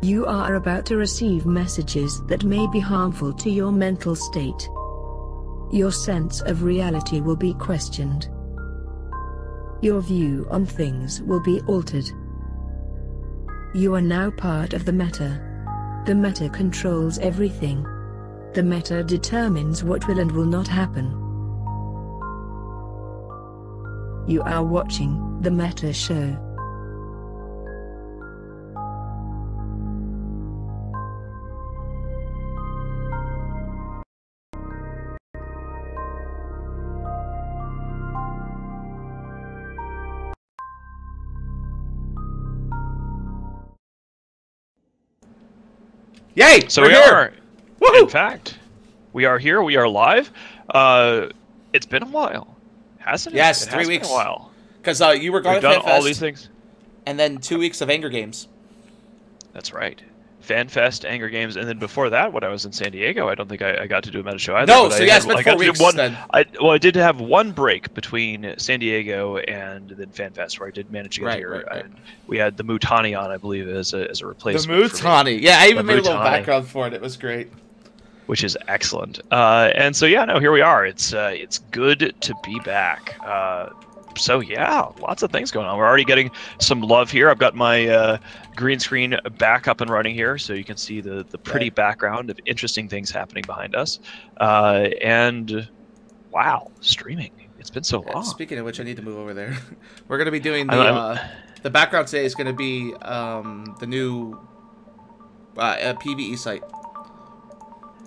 You are about to receive messages that may be harmful to your mental state. Your sense of reality will be questioned. Your view on things will be altered. You are now part of the meta. The meta controls everything. The meta determines what will and will not happen. You are watching the Meta Show. Yay! So we're we here. are. Woohoo! In fact, we are here. We are live. It's been a while, hasn't it? Yes, it 3 has weeks. Been a while. Because you were gone We've at done FanFest, all these things. and then 2 weeks of Anger Games. That's right. FanFest, Anger Games, and then before that, when I was in San Diego, I don't think I got to do a meta show either. No, but so I yeah, had, it's been I 4 got to do weeks then. I did have one break between San Diego and then FanFest, where I did manage to get here. Right. And we had the Mutani on, I believe, as a The replacement. Mutani. Yeah, I even The made a little Mutani. background for it. It was great. Which is excellent. And so yeah, no, here we are. It's good to be back. So yeah, lots of things going on. We're already getting some love here. I've got my green screen back up and running here, so you can see the pretty background of interesting things happening behind us. And wow, streaming. It's been so long. Speaking of which, I need to move over there. We're going to be doing the background today is going to be the new PvE site.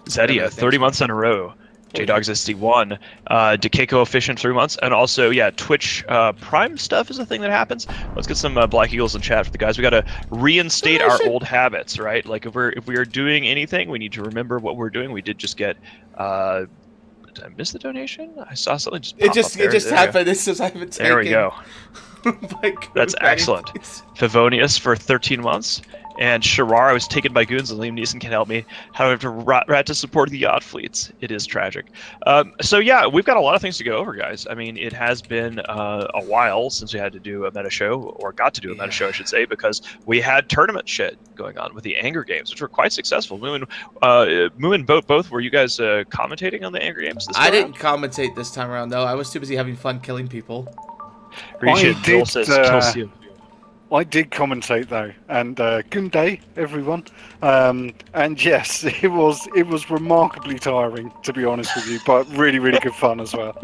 Zedia, 30 months in a row. JDogs SD1, decay coefficient 3 months, and also Twitch Prime stuff is a thing that happens. Let's get some Black Eagles in chat for the guys. We got to reinstate our old habits, right? Like if we are doing anything, we need to remember what we're doing. We did just get. Did I miss the donation? I saw something just pop up there. It just happened. This is I haven't taken. There we go. That's God, excellent. Favonius for 13 months. And Shirar, I was taken by goons, and Liam Neeson can help me. However, rat to support the yacht fleets. It is tragic. So yeah, we've got a lot of things to go over, guys. I mean, it has been a while since we had to do a meta show, or got to do a meta show, I should say, because we had tournament shit going on with the Anger Games, which were quite successful. Moon and both were you guys commentating on the Anger Games this time? I didn't commentate this time around, though. I was too busy having fun killing people. Bill says, kills you. I did commentate though, and good day, everyone. And yes, it was remarkably tiring, to be honest with you, but really, really good fun as well.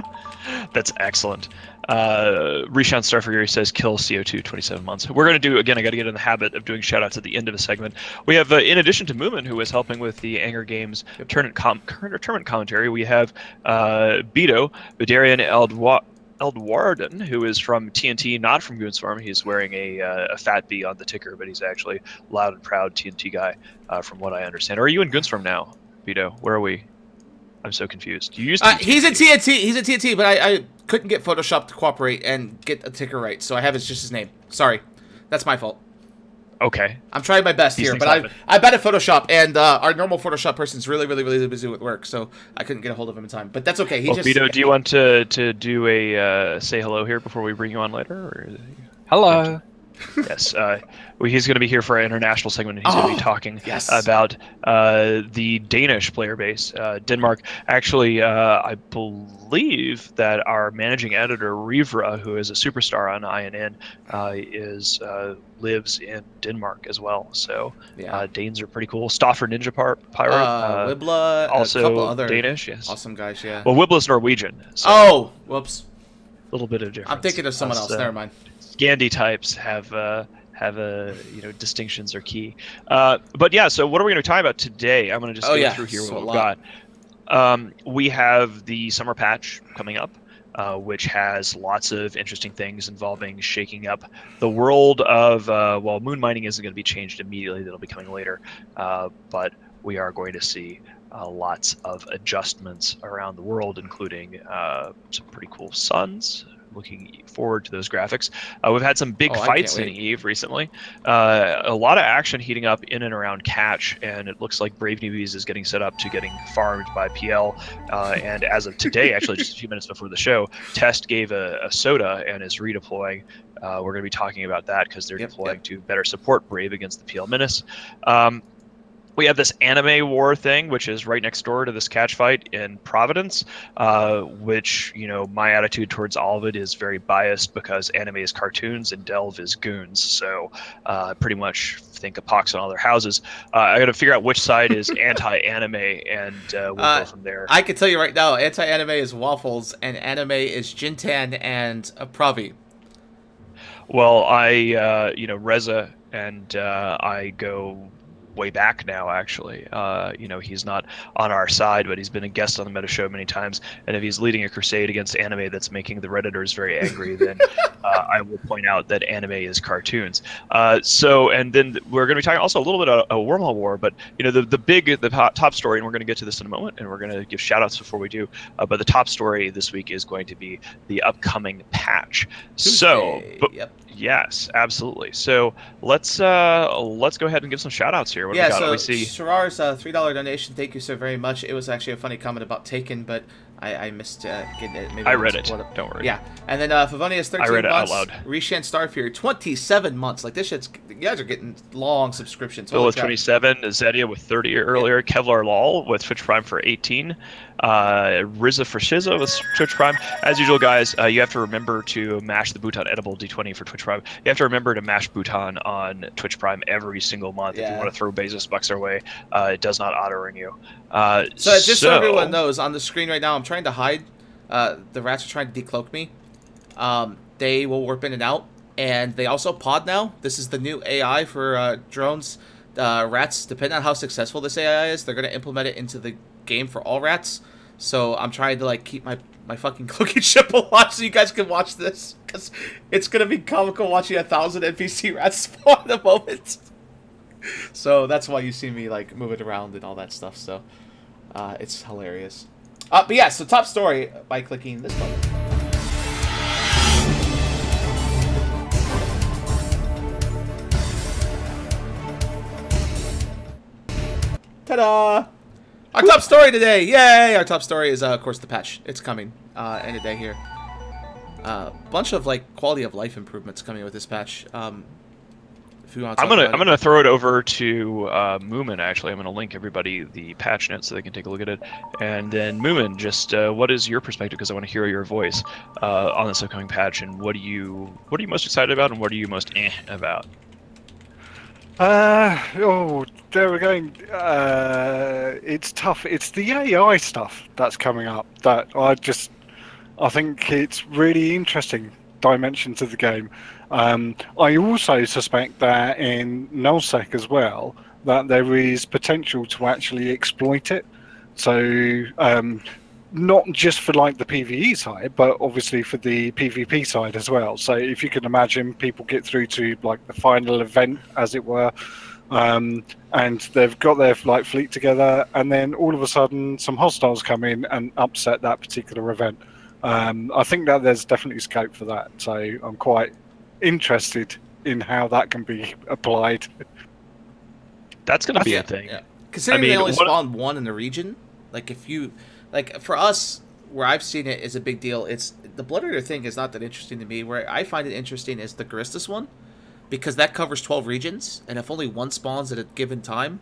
That's excellent. Rishan Starfigure says, kill CO2 27 months. We're going to do, again, I got to get in the habit of doing shout-outs at the end of a segment. We have, in addition to Moomin, who is helping with the Anger Games tournament commentary, we have Beto, Vidarian Eldwarden, who is from TNT, not from Goonswarm. He's wearing a fat B on the ticker, but he's actually loud and proud TNT guy, from what I understand. Or are you in Goonswarm now, Beto? Where are we? I'm so confused. You used to be he's a TNT. He's a TNT, but I couldn't get Photoshop to cooperate and get a ticker right, so I have just his name. Sorry, that's my fault. Okay. I'm trying my best here, but I bet at Photoshop, and our normal Photoshop person's really busy with work, so I couldn't get a hold of him in time. But that's okay. Beto, do you want to do a say hello here before we bring you on later? Or... Hello. Yes, he's going to be here for our international segment, and he's going to be talking about the Danish player base. Denmark, actually, I believe that our managing editor, Rivra, who is a superstar on INN, lives in Denmark as well. So Danes are pretty cool. Stoffer Ninja Pirate, Wibla, also a couple other Danish, yes. Awesome guys, yeah. Well, Wibla's Norwegian. So oh, whoops. A little bit of difference. I'm thinking of someone else. Never mind. Scandi types have distinctions are key. But yeah, so what are we going to talk about today? I'm going to just go through here what we've got. We have the summer patch coming up, which has lots of interesting things involving shaking up the world of, moon mining isn't going to be changed immediately. That'll be coming later. But we are going to see lots of adjustments around the world, including some pretty cool suns. looking forward to those graphics. We've had some big fights in EVE recently. A lot of action heating up in and around Catch, and it looks like Brave Newbies is getting set up to getting farmed by PL. And as of today, actually just a few minutes before the show, Test gave a soda and is redeploying. We're going to be talking about that because they're deploying to better support Brave against the PL Menace. We have this anime war thing, which is right next door to this catch fight in Providence, which, you know, my attitude towards all of it is very biased because anime is cartoons and Delve is goons. So pretty much think a pox on all their houses. I got to figure out which side is anti-anime, and we'll go from there. I can tell you right now, anti-anime is Waffles, and anime is Jintan and Pravi. Well, you know, Reza and I go way back now, actually. You know, he's not on our side, but he's been a guest on the Meta Show many times, and if he's leading a crusade against anime that's making the Redditors very angry, then I will point out that anime is cartoons. And then we're going to be talking also a little bit about a wormhole war, but, you know, the top story, and we're going to get to this in a moment, and we're going to give shout-outs before we do, but the top story this week is going to be the upcoming patch. Tuesday. Yes, absolutely. So let's go ahead and give some shout-outs here. What do we got? So we see Sharar's $3 donation. Thank you so very much. It was actually a funny comment about Taken, but I missed getting it. Maybe I read it. Don't worry. Yeah, and then Favonius 13 months. I read it out loud. Rishan Starfear 27 months. Like this shit's, you guys are getting long subscriptions. Bill with 27, Zedia with 30 earlier, Kevlar Lol with Twitch Prime for 18, Rizza for Shizza with Twitch Prime. As usual, guys, you have to remember to mash the Bhutan Edible D20 for Twitch Prime. You have to remember to mash Bhutan on Twitch Prime every single month if you want to throw Bezos bucks our way. It does not auto-ring you. So just so everyone knows, on the screen right now, I'm trying to hide. The rats are trying to decloak me. They will warp in and out, and they also pod now. This is the new AI for drones. Rats, depending on how successful this AI is, they're going to implement it into the game for all rats. So I'm trying to like keep my fucking cooking ship alive so you guys can watch this, because it's going to be comical watching 1,000 NPC rats spawn in a moment. So that's why you see me like moving around and all that stuff. So it's hilarious. But yeah, so top story by clicking this button. Ta-da! Our top story today! Yay! Our top story is, of course, the patch. It's coming end of day here. Bunch of like quality of life improvements coming with this patch. If you want to I'm gonna throw it over to Moomin. Actually, I'm gonna link everybody the patch notes so they can take a look at it. And then Moomin, just what is your perspective? Because I want to hear your voice on this upcoming patch. And what are you most excited about, and what are you most about? There we're going. It's tough. It's the AI stuff that's coming up that I think it's really interesting dimension to the game. I also suspect that in nullsec as well, that there is potential to actually exploit it. So not just for like the PvE side, but obviously for the PvP side as well. So if you can imagine, people get through to like the final event, as it were, and they've got their like fleet together, and then all of a sudden some hostiles come in and upset that particular event. I think that there's definitely scope for that. So I'm quite interested in how that can be applied. That's going to be a thing. Yeah. Considering they only spawn one in the region, like if you, like for us, where I've seen it is a big deal. It's the Blood Raider thing is not that interesting to me. Where I find it interesting is the Garistas one, because that covers 12 regions, and if only one spawns at a given time,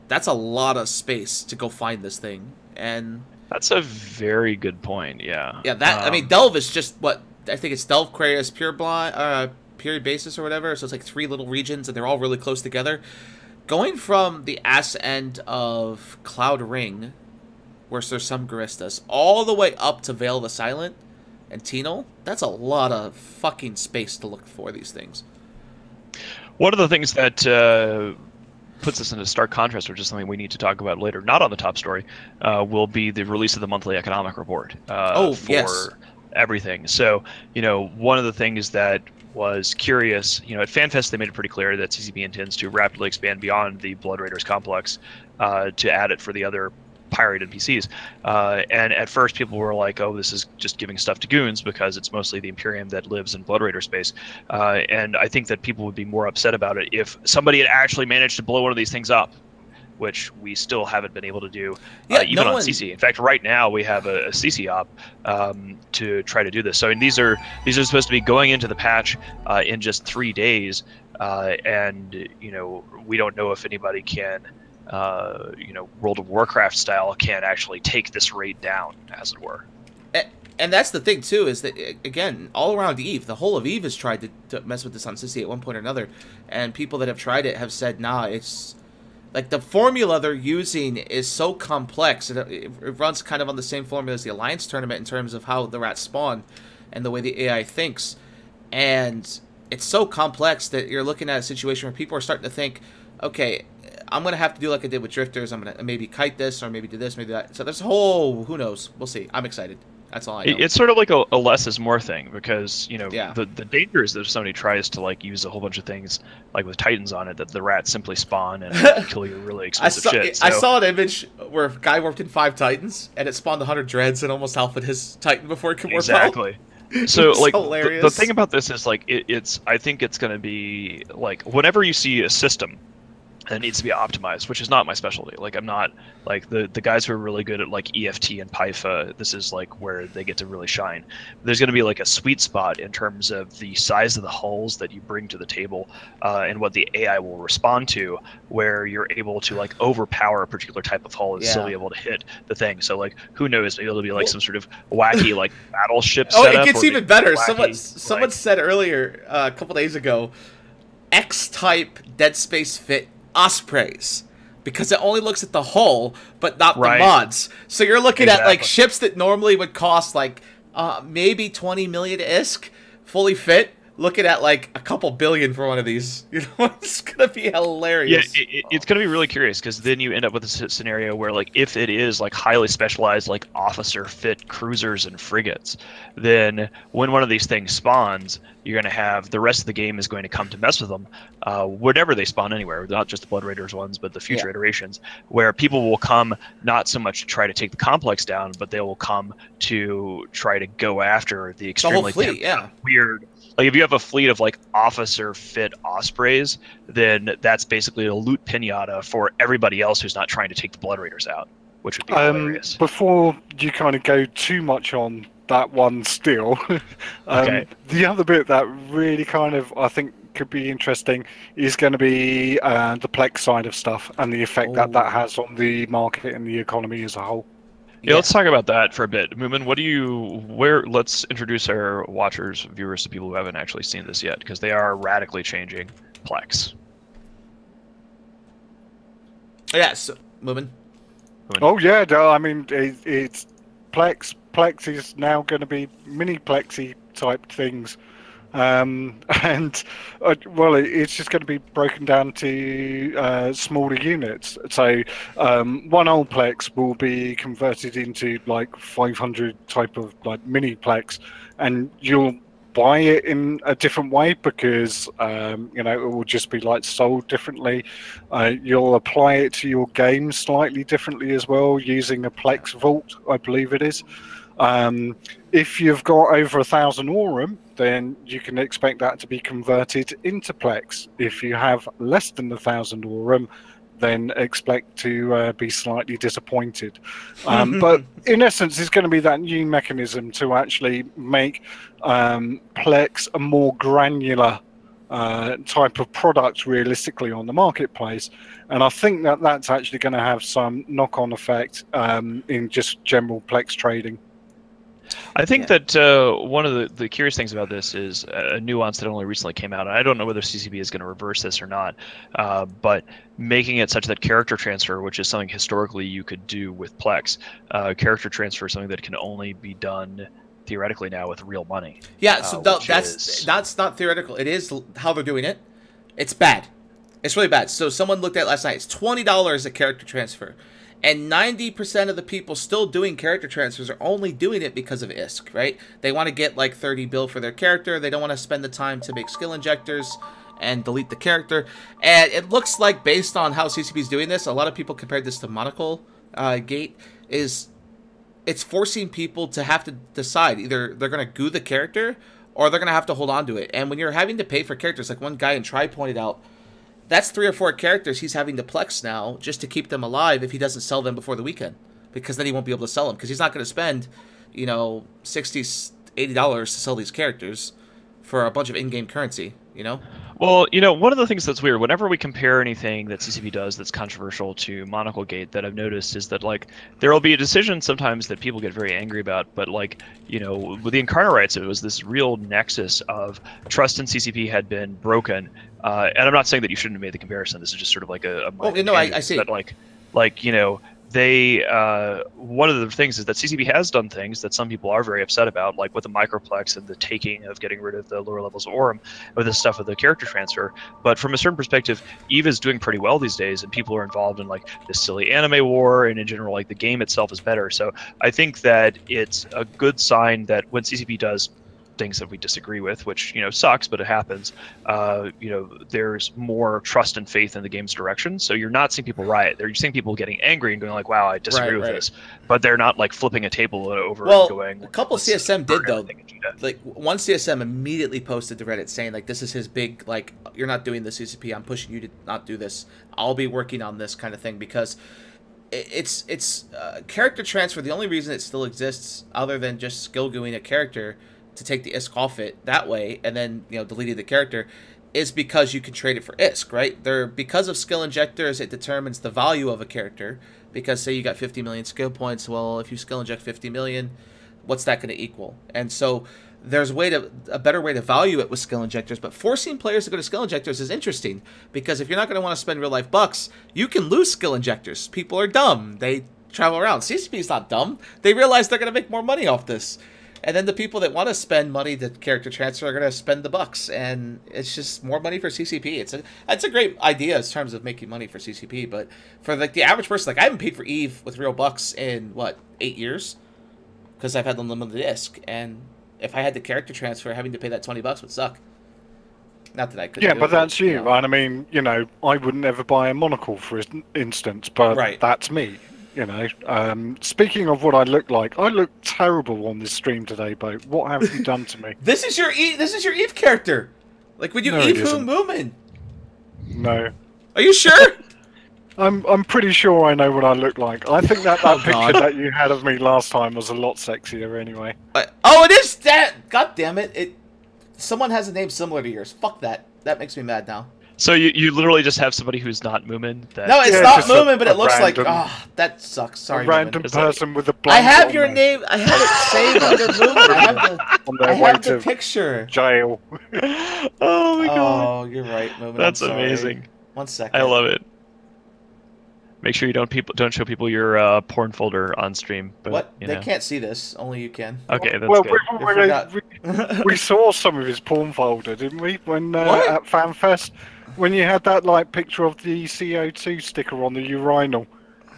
that's a lot of space to go find this thing. And that's a very good point. Yeah. Yeah. That I mean, Delve is just what I think it's Delve, Quarius, Pure Basis or whatever. So it's like 3 little regions, and they're all really close together. Going from the ass end of Cloud Ring, where there's some Garistas, all the way up to Veil the Silent and Tenal, that's a lot of fucking space to look for these things. One of the things that puts us into stark contrast, which is something we need to talk about later, not on the top story, will be the release of the monthly economic report for everything. So, you know, one of the things that was curious, you know, at FanFest they made it pretty clear that CCP intends to rapidly expand beyond the Blood Raiders complex to add it for the other pirate NPCs. And at first, people were like, "Oh, this is just giving stuff to goons," because it's mostly the Imperium that lives in Blood Raider space. And I think that people would be more upset about it if somebody had actually managed to blow one of these things up, which we still haven't been able to do, even on CC. In fact, right now we have a CC op to try to do this. So, and these are supposed to be going into the patch in just 3 days, and we don't know if anybody can, World of Warcraft style, can actually take this rate down, as it were. And that's the thing too, is that again, all around EVE, the whole of EVE has tried to mess with this on CC at one point or another, and people that have tried it have said, nah, it's like the formula they're using is so complex. It runs kind of on the same formula as the Alliance tournament in terms of how the rats spawn and the way the AI thinks. And it's so complex that you're looking at a situation where people are starting to think, okay, I'm going to have to do like I did with Drifters. I'm going to maybe kite this or maybe do this, maybe that. So there's a whole, who knows? We'll see. I'm excited. That's all I know. It's sort of like a less is more thing, because Yeah. the danger is that if somebody tries to like use a whole bunch of things like with Titans on it, that the rats simply spawn and kill your really expensive shit. I saw an image where a guy warped in 5 Titans and it spawned 100 dreads and almost alphaed his Titan before it could warp out. Exactly. So like hilarious. the thing about this is like it's I think it's going to be like whenever you see a system that needs to be optimized, which is not my specialty. Like I'm not like the guys who are really good at like EFT and PIFA. This is like where they get to really shine. There's going to be like a sweet spot in terms of the size of the hulls that you bring to the table and what the AI will respond to, where you're able to like overpower a particular type of hull and still be able to hit the thing. So like who knows, maybe it'll be like some sort of wacky like battleship setup. Oh, it gets even better. Wacky, Someone said earlier a couple days ago, X-type Dead Space fit Ospreys, because it only looks at the hull but not the mods. So you're looking at like ships that normally would cost like maybe 20 million ISK fully fit, looking at like a couple billion for one of these. It's gonna be hilarious. Yeah, it's gonna be really curious, because then you end up with a scenario where like if it is like highly specialized like officer fit cruisers and frigates, then when one of these things spawns, you're going to have the rest of the game is going to come to mess with them, whenever they spawn anywhere, not just the Blood Raiders ones, but the future iterations, where people will come not so much to try to take the complex down, but they will come to try to go after the extremely whole fleet, weird. Like if you have a fleet of like officer fit Ospreys, then that's basically a loot pinata for everybody else who's not trying to take the Blood Raiders out, which would be hilarious. Before you kind of go too much on that one still, the other bit that really kind of I think could be interesting is going to be the Plex side of stuff and the effect that has on the market and the economy as a whole. Yeah, let's talk about that for a bit. Moomin, let's introduce our watchers, viewers, to people who haven't actually seen this yet, because they are radically changing Plex. Yeah, so, Moomin. Oh yeah, no, I mean it's Plex. Plex is now going to be mini Plexi type things, and it's just going to be broken down to smaller units. So one old Plex will be converted into like 500 type of like mini Plex, and you'll buy it in a different way because it will just be like sold differently. You'll apply it to your game slightly differently as well, using a Plex Vault, I believe it is. If you've got over 1,000 Aurum, then you can expect that to be converted into Plex. If you have less than 1,000 Aurum, then expect to be slightly disappointed. But in essence, it's going to be that new mechanism to actually make Plex a more granular type of product realistically on the marketplace. And I think that that's actually going to have some knock-on effect in just general Plex trading. I think that one of the curious things about this is a nuance that only recently came out. And I don't know whether CCP is going to reverse this or not, but making it such that character transfer, which is something historically you could do with Plex, character transfer is something that can only be done theoretically now with real money. Yeah, so that's not theoretical. It is how they're doing it. It's bad. It's really bad. So someone looked at it last night. It's $20 a character transfer. And 90% of the people still doing character transfers are only doing it because of ISK, right? They want to get like 30 bill for their character. They don't want to spend the time to make skill injectors and delete the character. And it looks like, based on how CCP is doing this, a lot of people compared this to Monocle gate is it's forcing people to have to decide. Either they're going to goo the character or they're going to have to hold on to it. And when you're having to pay for characters, like one guy in Tri pointed out, that's 3 or 4 characters he's having to plex now just to keep them alive if he doesn't sell them before the weekend. Because then he won't be able to sell them. Because he's not going to spend, $60, $80 to sell these characters for a bunch of in-game currency, Well, one of the things that's weird, whenever we compare anything that CCP does that's controversial to Monocle Gate, that I've noticed is that, there will be a decision sometimes that people get very angry about, but, with the Incarnate Rights, it was this real nexus of trust in CCP had been broken. And I'm not saying that you shouldn't have made the comparison. This is just sort of like a I see. But, they one of the things is that CCP has done things that some people are very upset about, like with the Microplex and the taking of getting rid of the lower levels of Aurum with the stuff with the character transfer. But from a certain perspective, EVE is doing pretty well these days, and people are involved in this silly anime war, and in general, the game itself is better. So I think that it's a good sign that when CCP does things that we disagree with, which sucks, but it happens, there's more trust and faith in the game's direction. So you're not seeing people riot. You're seeing people getting angry and going wow, I disagree with this, but they're not flipping a table over and going. A couple CSM did though. One CSM immediately posted to Reddit saying this is his big you're not doing this, CCP, I'm pushing you to not do this, I'll be working on this kind of thing, because it's character transfer. The only reason it still exists, other than just skill gooing a character to take the ISK off it that way, and then deleting the character, is because you can trade it for ISK, right? Because of skill injectors, it determines the value of a character. Because say you got 50 million skill points, well, if you skill inject 50 million, what's that going to equal? And so there's a better way to value it with skill injectors. But forcing players to go to skill injectors is interesting, because if you're not going to want to spend real life bucks, you can lose skill injectors. People are dumb. They travel around. CCP is not dumb. They realize they're going to make more money off this. And then the people that want to spend money to character transfer are going to spend the bucks, and it's just more money for CCP. It's a great idea in terms of making money for CCP, but for the average person, I haven't paid for EVE with real bucks in 8 years, because I've had unlimited ISK, and if I had the character transfer, having to pay that $20 would suck. Not that I could. Yeah, but that's you, right? I mean, I would never buy a Monocle, for instance, but that's me. Speaking of what I look like, I look terrible on this stream today, Bo. What have you done to me? This is your EVE character. When you EVE Moomin. No. Are you sure? I'm pretty sure I know what I look like. I think that picture that you had of me last time was a lot sexier anyway. It is that. God damn it! Someone has a name similar to yours. Fuck that. That makes me mad now. So you literally just have somebody who's not Moomin? No, it's not Moomin, but it looks like... that sucks. Sorry, a random person with a blanket. I have your name. I have it saved under Moomin. I have the picture. Jail. Oh my god. Oh, you're right, Moomin. That's amazing. 1 second. I love it. Make sure you don't show people your porn folder on stream. But, what? They can't see this. Only you can. Okay, that's good. We saw some of his porn folder, didn't we? When at FanFest, when you had that picture of the CO2 sticker on the urinal,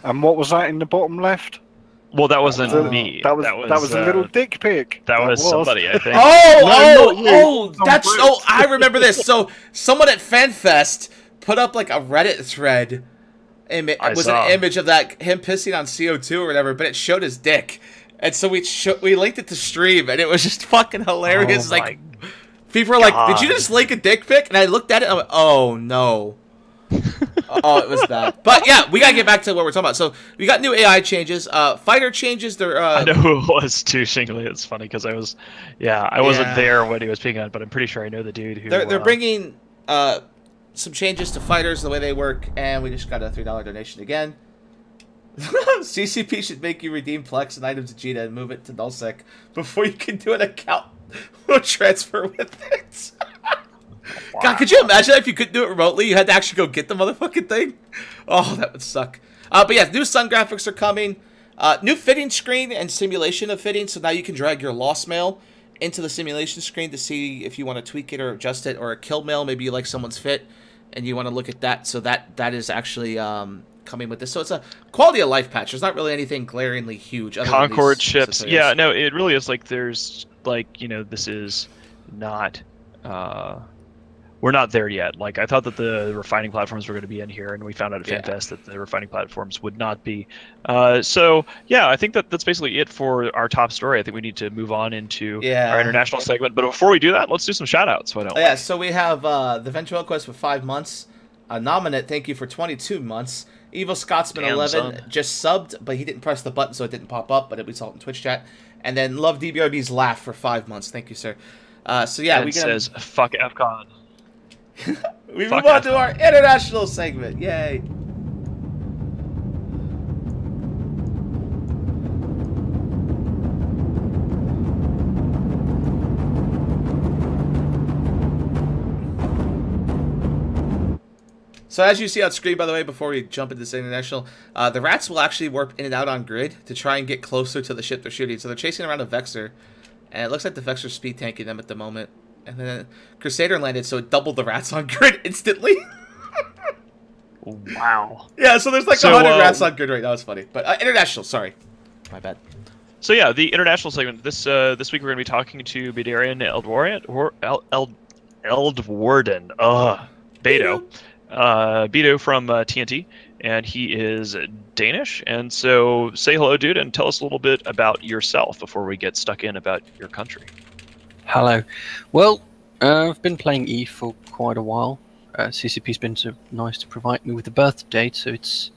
and what was that in the bottom left? Well, that wasn't me. That was a little dick pic. That was somebody, I think. I remember this. So someone at FanFest put up a Reddit thread. It was an image of him pissing on CO2 or whatever, but it showed his dick, and so we linked it to stream, and it was just fucking hilarious. People were like, "Did you just link a dick pic?" And I looked at it, and I went, "Oh no." It was bad. But yeah, we gotta get back to what we're talking about. So we got new AI changes, fighter changes. I know who it was too, Shingly. It's funny because I wasn't there when he was speaking on it, but I'm pretty sure I know the dude who. They're bringing some changes to fighters, the way they work, and we just got a $3 donation again. CCP should make you redeem Plex and items to Vegeta and move it to Nullsec before you can do an account transfer with it. God, could you imagine if you couldn't do it remotely? You had to actually go get the motherfucking thing? Oh, that would suck. But yeah, new sun graphics are coming. New fitting screen and simulation of fitting, so now you can drag your lost mail into the simulation screen to see if you want to tweak it or adjust it, or a kill mail, maybe you like someone's fit and you want to look at that. So that is actually coming with this. So it's a quality of life patch. There's not really anything glaringly huge. Concord ships. Yeah, no, it really is there's this is not we're not there yet. Like, I thought that the refining platforms were going to be in here, and we found out at Yeah. FanFest that the refining platforms would not be. So yeah, I think that's basically it for our top story. I think we need to move on into Yeah. our international segment. But before we do that, let's do some shout outs. Why don't we? Yeah, so we have the Ventriloquist for 5 months. Nominate, thank you for 22 months. Evil Scotsman Damn, 11 son. just subbed, but he didn't press the button, so it didn't pop up, but we saw it in Twitch chat. And then Love DBRB's Laugh for 5 months. Thank you, sir. So yeah, And we it can says fuck FCON. we fuck move on to FCON. our international segment. Yay! So as you see on screen, by the way, before we jump into this international, the rats will actually warp in and out on grid to try and get closer to the ship they're shooting. So they're chasing around a Vexor, and it looks like the Vexor's speed tanking them at the moment. And then Crusader landed, so it doubled the rats on grid instantly. Wow. Yeah, so there's like So, 100 rats on grid right now. It's funny. But international, sorry. My bad. So yeah, the international segment. This week we're going to be talking to Bedarian Eldwarden. Beto. Beto from TNT, and he is Danish. And so say hello, dude, and tell us a little bit about yourself before we get stuck in about your country. Hello. Well, I've been playing EVE for quite a while. CCP's been so nice to provide me with a birth date, so it's...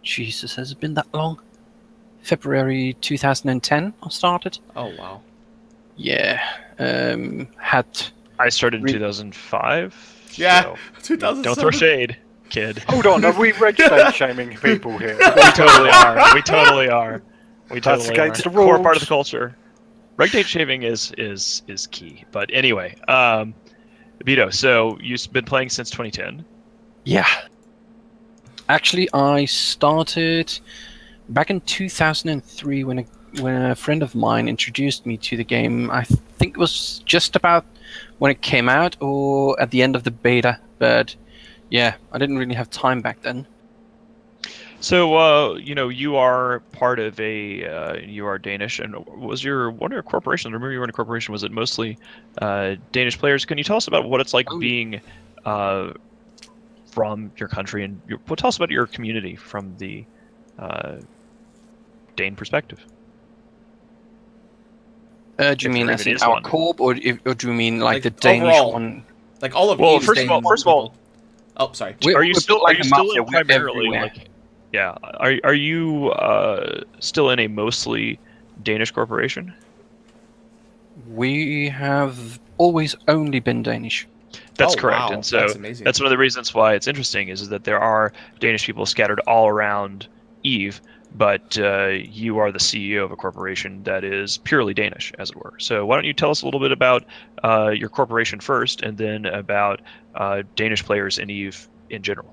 Jesus, has it been that long? February 2010 I started. Oh, wow. Yeah. I started in 2005. Yeah, so 2007. don't throw shade, kid. Hold on, are we red state shaming people here? We totally are. We totally are. We That's totally against are. the Core rules. part of the culture. Reg date shaving is key. But anyway, Beto, so you've been playing since 2010. Yeah. Actually, I started back in 2003 when a friend of mine introduced me to the game. I think it was just about when it came out or at the end of the beta, but yeah, I didn't really have time back then. So, you are part of you are Danish, and one of your corporations, I remember you were in a corporation, was it mostly Danish players? Can you tell us about what it's like being from your country, and tell us about your community from the Dane perspective? Do you mean as in our corp, or do you mean like the Danish overall, one? Like all of Well, Eve's first of all, oh, sorry. Are you still like a mafia, we're primarily everywhere. like? Yeah, are you still in a mostly Danish corporation? We have always only been Danish. That's Oh, correct, wow, and so that's amazing. that's one of the reasons why it's interesting is that there are Danish people scattered all around EVE, but you are the CEO of a corporation that is purely Danish, as it were. So why don't you tell us a little bit about your corporation first, and then about Danish players in EVE in general?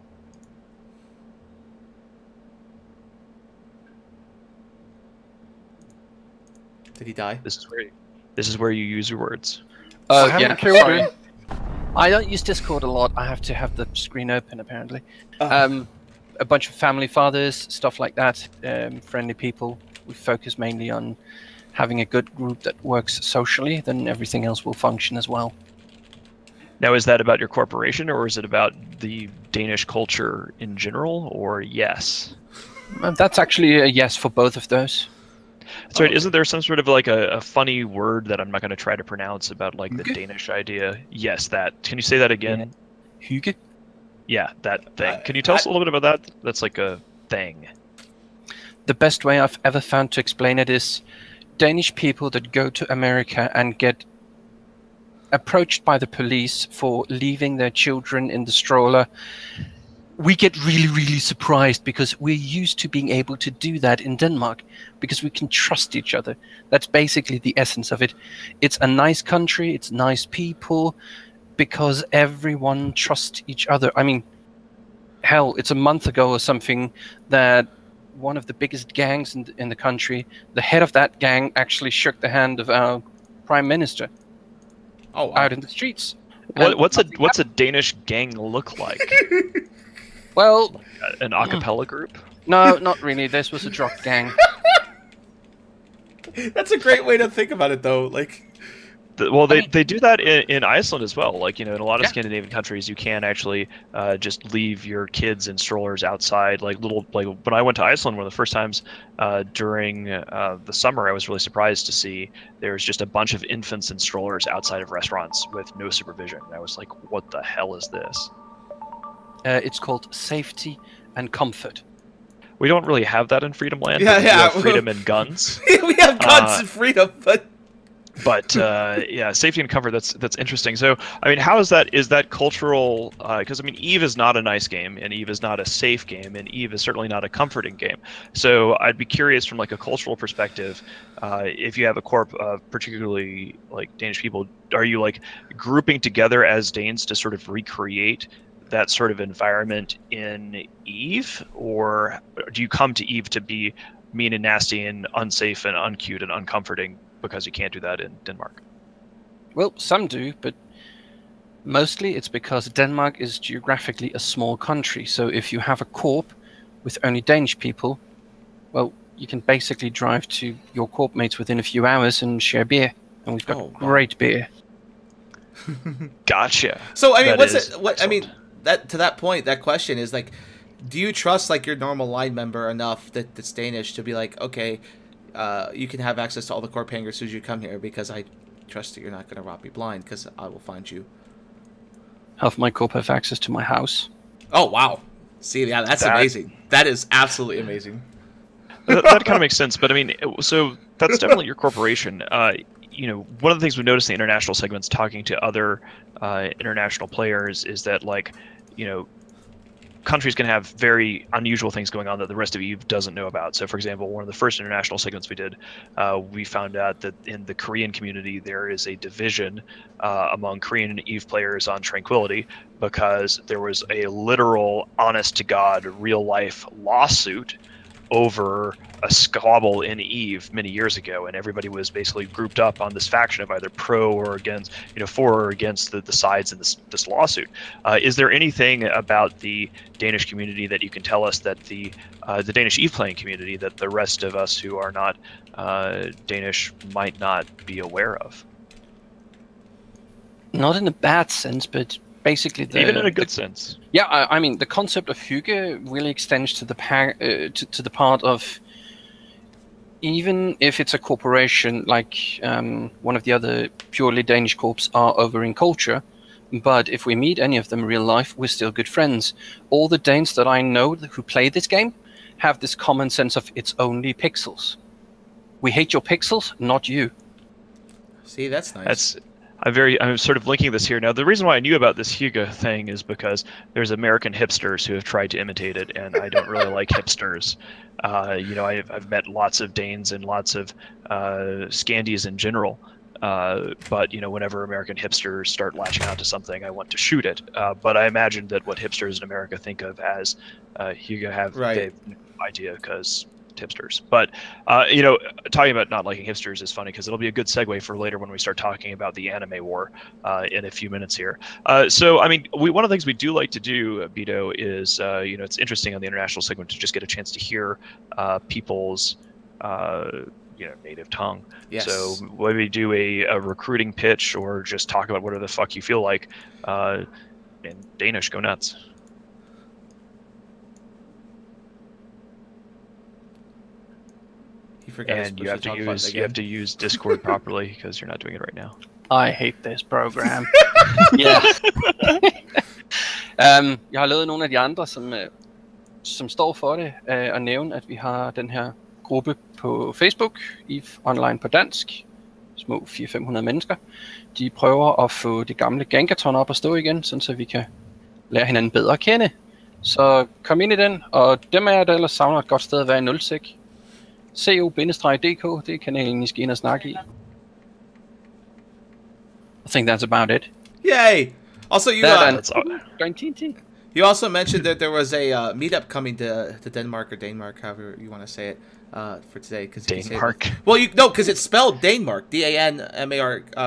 Did he die? This is where you use your words. I haven't Yeah, killed sorry. him. I don't use Discord a lot. I have to have the screen open, apparently. Oh. A bunch of family fathers, stuff like that, friendly people. We focus mainly on having a good group that works socially, then everything else will function as well. Now, is that about your corporation, or is it about the Danish culture in general, or yes? That's actually a yes for both of those. That's right. Isn't there some sort of like a funny word that I'm not going to try to pronounce about like the Hygge? Danish idea? Yes, that. Can you say that again? Hygge? Yeah, that thing. Can you tell us a little bit about that? That's like a thing. The best way I've ever found to explain it is Danish people that go to America and get approached by the police for leaving their children in the stroller. We get really, really surprised because we're used to being able to do that in Denmark because we can trust each other. That's basically the essence of it. It's a nice country, it's nice people, because everyone trusts each other. I mean, hell, it's a month ago or something that one of the biggest gangs in the country, the head of that gang actually shook the hand of our prime minister out in the streets. What's a Danish gang look like? Well, An a cappella group? no, not really. This was a drug gang. That's a great way to think about it, though. Like, Well, they do that in Iceland as well. Like, in a lot of Scandinavian countries, you can actually just leave your kids in strollers outside. Like when I went to Iceland, one of the first times during the summer, I was really surprised to see there's just a bunch of infants in strollers outside of restaurants with no supervision. And I was like, what the hell is this? It's called safety and comfort. We don't really have that in Freedom Land. Yeah, we have freedom and guns. We have guns and freedom, but safety and comfort, that's interesting. So I mean, how is that cultural, because I mean, Eve is not a nice game, and Eve is not a safe game, and Eve is certainly not a comforting game. So I'd be curious from like a cultural perspective, if you have a corp of particularly like Danish people, are you like grouping together as Danes to sort of recreate that sort of environment in Eve, or do you come to Eve to be mean and nasty and unsafe and uncute and uncomforting because you can't do that in Denmark? Well, some do, but mostly it's because Denmark is geographically a small country. So if you have a corp with only Danish people, well, you can basically drive to your corp mates within a few hours and share beer. And we've got great beer. Gotcha. So I mean, to that point, that question is like, do you trust like your normal line member enough that's Danish to be like, okay, you can have access to all the corp hangers as soon as you come here because I trust that you're not going to rob me blind because I will find you. Half my corp have access to my house. Oh, wow. See, yeah, that's amazing. That is absolutely amazing. That kind of makes sense, but I mean, so that's definitely your corporation. One of the things we've noticed in the international segments talking to other international players is that, like, countries can have very unusual things going on that the rest of EVE doesn't know about. So, for example, one of the first international segments we did, we found out that in the Korean community there is a division among Korean and EVE players on Tranquility because there was a literal, honest-to-God, real-life lawsuit over a squabble in EVE many years ago, and everybody was basically grouped up on this faction of either pro or against, for or against the sides in this lawsuit. Is there anything about the Danish community that you can tell us that the Danish EVE playing community that the rest of us who are not Danish might not be aware of? Not in a bad sense, but basically even in a good sense. Yeah, I mean, the concept of hygge really extends to the part of, even if it's a corporation like one of the other purely Danish corps are over in culture, but if we meet any of them in real life, we're still good friends. All the Danes that I know who play this game have this common sense of it's only pixels. We hate your pixels, not you. See, that's nice. I'm sort of linking this here now. The reason why I knew about this hygge thing is because there's American hipsters who have tried to imitate it, and I don't really like hipsters. I've met lots of Danes and lots of Scandies in general, but whenever American hipsters start latching onto something, I want to shoot it. But I imagine that what hipsters in America think of as hygge they have no idea because hipsters. But talking about not liking hipsters is funny because it'll be a good segue for later when we start talking about the anime war in a few minutes here. So I mean, one of the things we do like to do, Bito, is it's interesting on the international segment to just get a chance to hear people's native tongue. Yes. So maybe do a recruiting pitch or just talk about whatever the fuck you feel like in Danish. Go nuts. And you have to use Discord properly because you're not doing it right now. I hate this program. Ja. Jeg har lavet nogle af de andre, som står for det, at nævne, at vi har den her gruppe på Facebook, EVE Online på dansk, små 400-500 mennesker. De prøver at få det gamle Gankaton op at stå igen, så vi kan lære hinanden bedre at kende. Så kom ind i den, og dem af jer, der ellers savner et godt sted at være i nulsæk, co-dk, det er kanalen, I skal ind og snakke i. I think that's about it. Yay! Also, you you also mentioned that there was a meetup coming to Denmark or Denmark, however you want to say it, for today. Denmark. Well, because it's spelled Denmark, D-A-N-M-A-R-K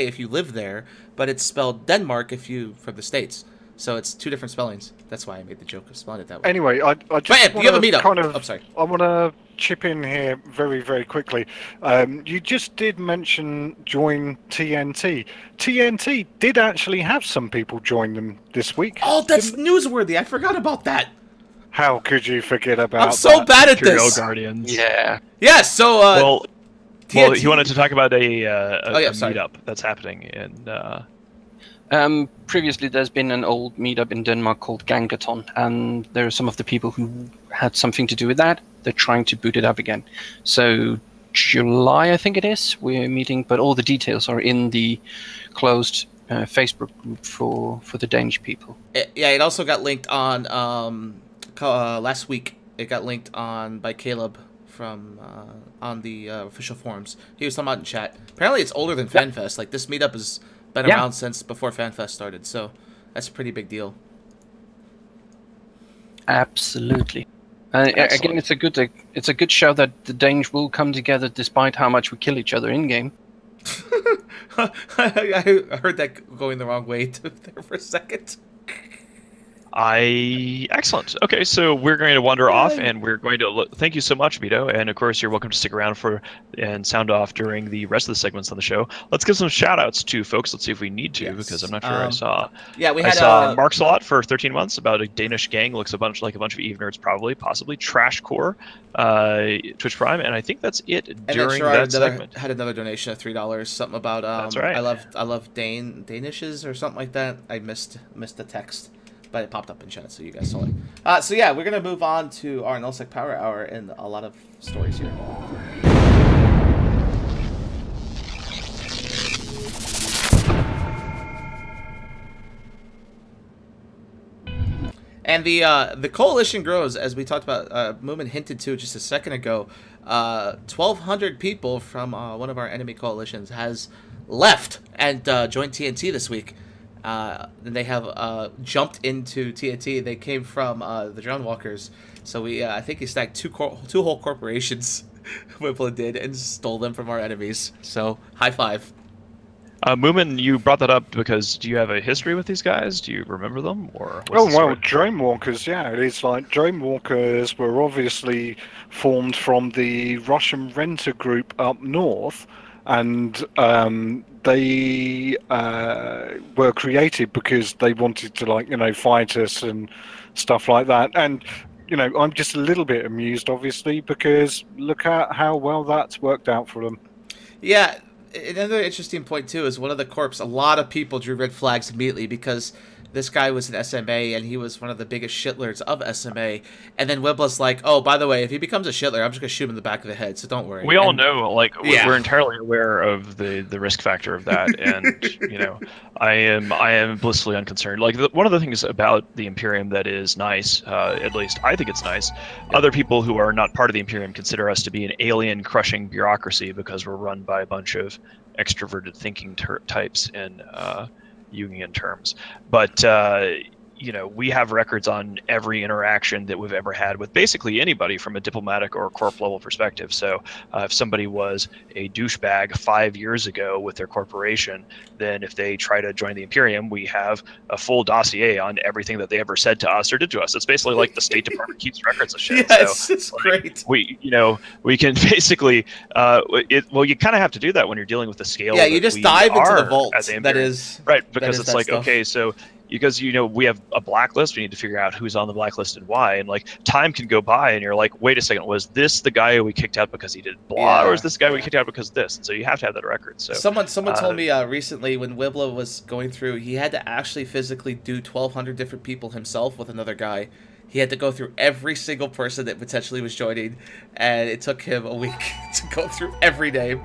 if you live there, but it's spelled Denmark if you from the States. So it's two different spellings. That's why I made the joke of spelling it that way. Anyway, I just you have a meetup. kind of, I'm sorry. I want to chip in here very, very quickly. You just did mention join TNT. TNT did actually have some people join them this week. Oh, that's newsworthy. I forgot about that. How could you forget about that? I'm so bad at Imperial this. Guardians. Yeah. Yeah, so Well, TNT. he wanted to talk about a sorry. meetup that's happening in. Previously, there's been an old meetup in Denmark called Gangaton, and there are some of the people who had something to do with that. They're trying to boot it up again. So July, I think it is, we're meeting, but all the details are in the closed Facebook group for the Danish people. Yeah, it also got linked on last week. It got linked on by Caleb from on the official forums. He was talking about in chat. Apparently, it's older than FanFest. Like, this meetup has been around since before FanFest started, so that's a pretty big deal. Absolutely. Again, it's a good show that the Danes will come together despite how much we kill each other in game. I heard that going the wrong way there for a second. Excellent. Okay, so we're going to wander off, and we're going to thank you so much, Vito, and of course you're welcome to stick around and sound off during the rest of the segments on the show. Let's give some shout outs to folks. Let's see if we need to, because I'm not sure I saw. Yeah, I saw Mark Salot for 13 months about a Danish gang. Looks like a bunch of Eve nerds, possibly Trash Core, Twitch Prime, and I think that's it during that segment. Had another donation of $3. Something about That's right. I love Danishes or something like that. I missed the text, but it popped up in chat, so you guys saw it. So yeah, we're gonna move on to our Nullsec Power Hour and a lot of stories here. And the coalition grows, as we talked about. Moomin hinted to just a second ago. 1,200 people from one of our enemy coalitions has left and joined TNT this week. And they have jumped into TNT. They came from the Drone Walkers. So I think he stacked two whole corporations. Whipple did, and stole them from our enemies. So high five. Moomin, you brought that up because do you have a history with these guys? Do you remember them, or? Drone Walkers, yeah, it is like Drone Walkers were obviously formed from the Russian renter group up north, and they were created because they wanted to fight us and stuff like that. And I'm just a little bit amused, obviously, because look at how well that's worked out for them. Yeah. Another interesting point, too, is one of the corps, a lot of people drew red flags immediately because this guy was an SMA, and he was one of the biggest shitlers of SMA. And then Wibla's like, oh, by the way, if he becomes a shitler, I'm just going to shoot him in the back of the head, so don't worry. We all know, we're entirely aware of the risk factor of that, and, I am blissfully unconcerned. One of the things about the Imperium that is nice, at least I think it's nice, other people who are not part of the Imperium consider us to be an alien-crushing bureaucracy because we're run by a bunch of extroverted thinking types in Jungian terms. But we have records on every interaction that we've ever had with basically anybody from a diplomatic or corp level perspective. So if somebody was a douchebag 5 years ago with their corporation, then if they try to join the Imperium, we have a full dossier on everything that they ever said to us or did to us. It's basically like the State Department keeps records of shit. Yes, so, it's great. We can basically, you kind of have to do that when you're dealing with the scale. Yeah, you just dive into the vault. That is right, because it's like, stuff. Okay, so because we have a blacklist, we need to figure out who's on the blacklist and why, and time can go by and you're like, wait a second, was this the guy we kicked out because he did blah, or is this guy we kicked out because of this? And so you have to have that record. So someone told me recently when Wibla was going through, he had to actually physically do 1,200 different people himself with another guy. He had to go through every single person that potentially was joining, and it took him a week to go through every name.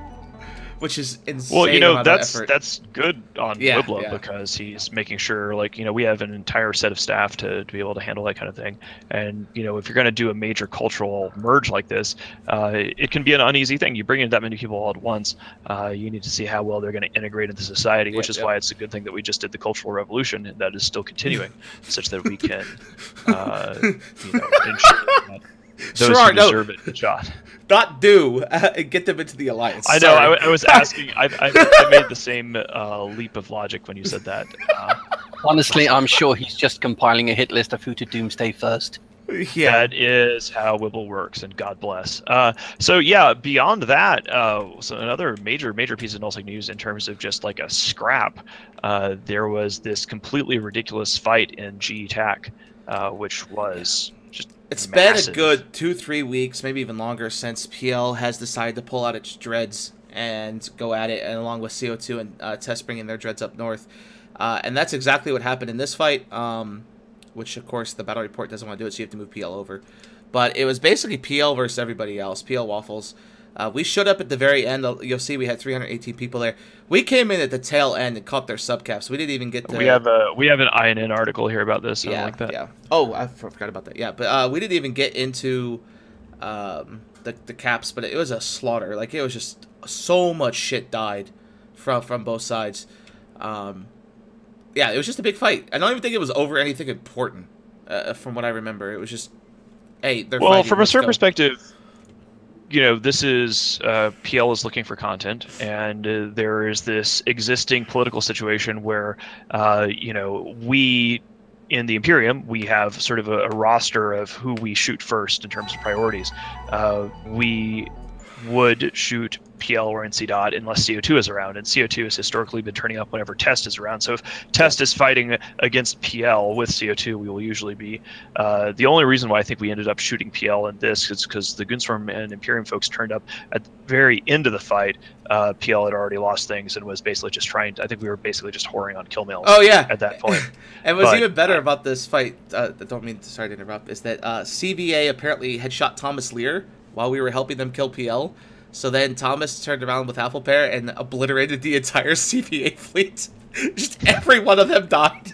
Which is insane. Well, that's good on Wibla because he's making sure, we have an entire set of staff to be able to handle that kind of thing. And, if you're going to do a major cultural merge like this, it can be an uneasy thing. You bring in that many people all at once, you need to see how well they're going to integrate into society, which is why it's a good thing that we just did the Cultural Revolution, and that is still continuing, such that we can, ensure that those who deserve it get shot. Not get them into the alliance. I know. I was asking. I made the same leap of logic when you said that. Honestly, I'm sure he's just compiling a hit list of who to doomsday first. Yeah. That is how Wibble works, and God bless. So yeah, beyond that, so another major piece of Nullsec news in terms of just like a scrap, there was this completely ridiculous fight in GE TAC, which was just It's massive. been a good 2-3 weeks, maybe even longer, since PL has decided to pull out its dreads and go at it, and along with CO2 and Test bringing their dreads up north. And that's exactly what happened in this fight. Which, of course, the battle report doesn't want to do it, so you have to move PL over. But it was basically PL versus everybody else, PL Waffles. We showed up at the very end. You'll see we had 318 people there. We came in at the tail end and caught their subcaps. We didn't even get to... We have an INN article here about this. Yeah, like that. Yeah. Oh, I forgot about that. Yeah, but we didn't even get into the caps, but it was a slaughter. Like, it was just so much shit died from both sides. Yeah, it was just a big fight. I don't even think it was over anything important, from what I remember. It was just, hey, they're well, fighting, from a let's certain go. perspective, you know, this is PL is looking for content, and there is this existing political situation where, you know, we in the Imperium, we have sort of a roster of who we shoot first in terms of priorities. We would shoot PL or NC dot unless CO2 is around, and CO2 has historically been turning up whenever Test is around. So if Test is fighting against PL with CO2, we will usually be. The only reason why I think we ended up shooting PL in this is because the Goonswarm and Imperium folks turned up at the very end of the fight. PL had already lost things and was basically just trying to, I think we were basically just whoring on kill mills. Oh, yeah. At that point. And what's even better about this fight, sorry to interrupt, is that CVA apparently had shot Thomas Lear while we were helping them kill PL. So then Thomas turned around with Apple Pair and obliterated the entire CVA fleet. Just every one of them died.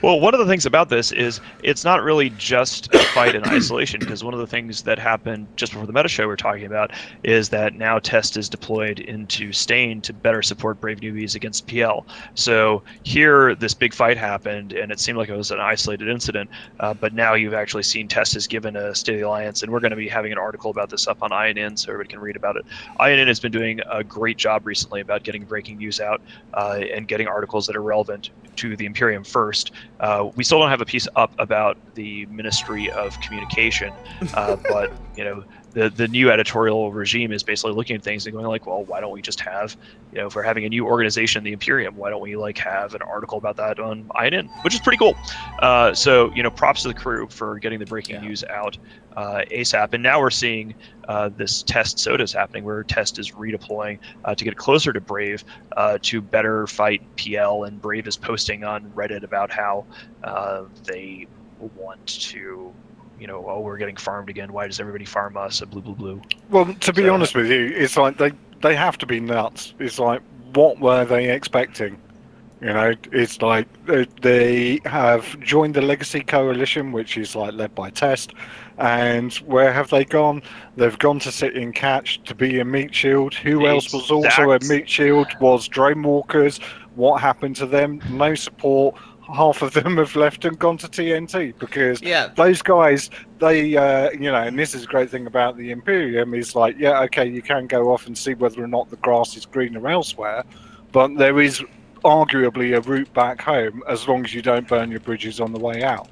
Well, one of the things about this is it's not really just a fight in isolation, because one of the things that happened just before the meta show we're talking about is that now Test is deployed into Stain to better support Brave Newbies against PL. So here, this big fight happened, and it seemed like it was an isolated incident, but now you've actually seen Test has given a State of the Alliance, and we're going to be having an article about this up on INN so everybody can read about it. INN has been doing a great job recently about getting breaking news out and getting articles that are relevant to the Imperium first. We still don't have a piece up about the Ministry of Communication, but you know, the new editorial regime is basically looking at things and going like, well, why don't we just have, you know, if we're having a new organization, the Imperium, why don't we like have an article about that on INN, which is pretty cool. So, you know, props to the crew for getting the breaking news out ASAP. And now we're seeing this Test sodas happening, where Test is redeploying to get closer to Brave to better fight PL, and Brave is posting on Reddit about how they want to, you know, oh, we're getting farmed again. Why does everybody farm us? Blue, blue, blue. Well, to be honest with you, it's like they have to be nuts. It's like, what were they expecting? You know, it's like they have joined the Legacy Coalition, which is like led by Test, and where have they gone? They've gone to sit in Catch to be a meat shield. Who else was also a meat shield? Was Drone Walkers. What happened to them? No support. Half of them have left and gone to TNT because those guys, they, you know, and this is a great thing about the Imperium is like, yeah, okay, you can go off and see whether or not the grass is greener elsewhere, but there is arguably a route back home as long as you don't burn your bridges on the way out.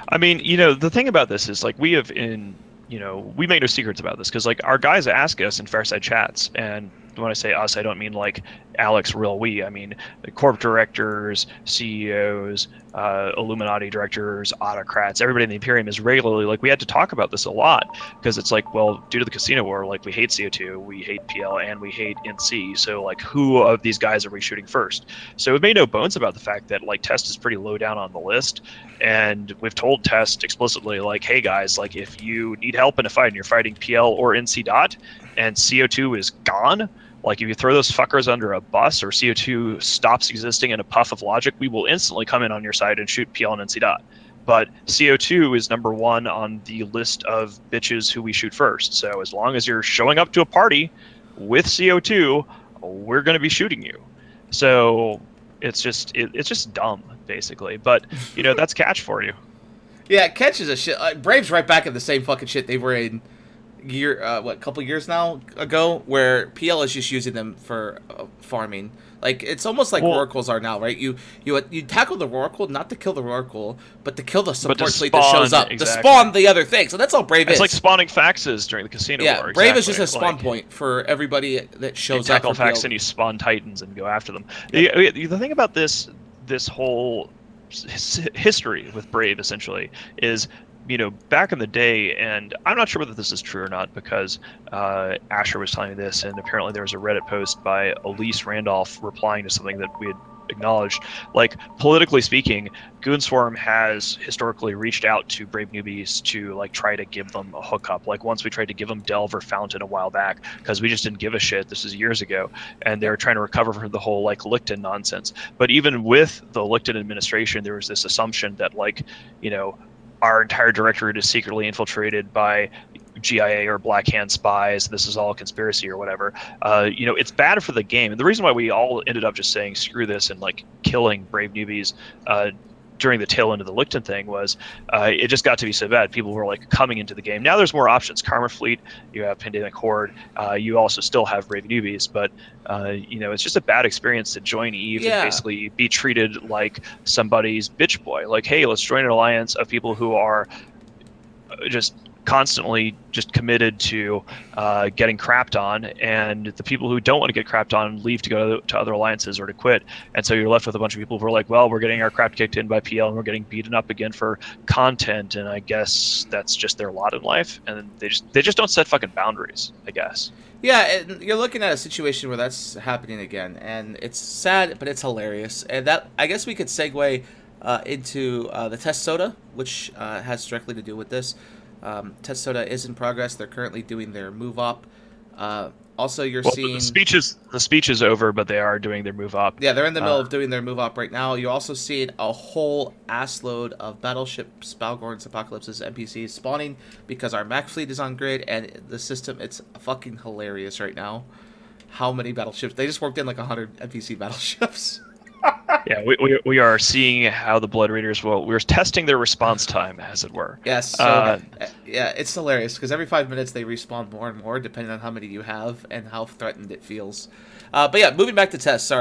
I mean, you know, the thing about this is like we have you know, we make no secrets about this, because like our guys ask us in Fireside Chats, and when I say us, I don't mean like Alex, real we. I mean the corp directors, CEOs, Illuminati directors, autocrats, everybody in the Imperium is regularly like, we had to talk about this a lot, because it's like, well, due to the casino war, like we hate CO2, we hate PL, and we hate NC. So like, who of these guys are we shooting first? So we've made no bones about the fact that like Test is pretty low down on the list, and we've told Test explicitly like, hey guys, like if you need help in a fight and you're fighting PL or NC dot and CO2 is gone, like if you throw those fuckers under a bus or CO2 stops existing in a puff of logic, we will instantly come in on your side and shoot PL and NC dot. But CO2 is number one on the list of bitches who we shoot first. So as long as you're showing up to a party with CO2, we're going to be shooting you. So it's just dumb, basically. But you know, that's Catch for you. Yeah, Catch is a shit. Brave's right back in the same fucking shit they were in couple years now ago, where PL is just using them for farming. Like, it's almost like oracles are now, right? You tackle the oracle not to kill the oracle, but to kill the support fleet that shows up to spawn the other thing. So that's all Brave is. It's like spawning faxes during the casino war. Brave is just a spawn point for everybody that shows up. You tackle fax and you spawn titans and go after them. The thing about this whole history with Brave essentially is, back in the day, and I'm not sure whether this is true or not, because Asher was telling me this, and apparently there was a Reddit post by Elise Randolph replying to something that we had acknowledged. Like, politically speaking, Goonswarm has historically reached out to Brave newbies to, like, try to give them a hookup. Like, once we tried to give them Delve or Fountain a while back, because we just didn't give a shit. This is years ago, and they were trying to recover from the whole, like, Licton nonsense. But even with the Licton administration, there was this assumption that, like, our entire directorate is secretly infiltrated by GIA or Black Hand spies. This is all a conspiracy or whatever. It's bad for the game. And the reason why we all ended up just saying screw this and, like, killing Brave newbies during the tail end of the Licton thing was it just got to be so bad. People were, like, coming into the game. Now there's more options. Karma Fleet, you have Pandemic Horde, you also still have Brave newbies, but it's just a bad experience to join EVE and basically be treated like somebody's bitch boy. Like, hey, let's join an alliance of people who are just constantly just committed to getting crapped on, and the people who don't want to get crapped on leave to go to other alliances or to quit, and so you're left with a bunch of people who are like, well, we're getting our crap kicked in by PL and we're getting beaten up again for content, and I guess that's just their lot in life, and they just don't set fucking boundaries, I guess. Yeah, and you're looking at a situation where that's happening again, and it's sad, but it's hilarious, and that, I guess we could segue into the Test Soda, which has directly to do with this. Test Soda is in progress. They're currently doing their move up. Also, you're seeing the speech is over, but they are doing their move up. Yeah, they're in the middle of doing their move up right now. You're also seeing a whole assload of battleships, Balgorns, Apocalypses, NPCs spawning because our Mac fleet is on grid, and the system, it's fucking hilarious right now. How many battleships? They just worked in like 100 NPC battleships. Yeah, we are seeing how the Blood Raiders we're testing their response time, as it were. Yes. So, yeah, it's hilarious because every 5 minutes they respawn more and more depending on how many you have and how threatened it feels. But yeah, moving back to test,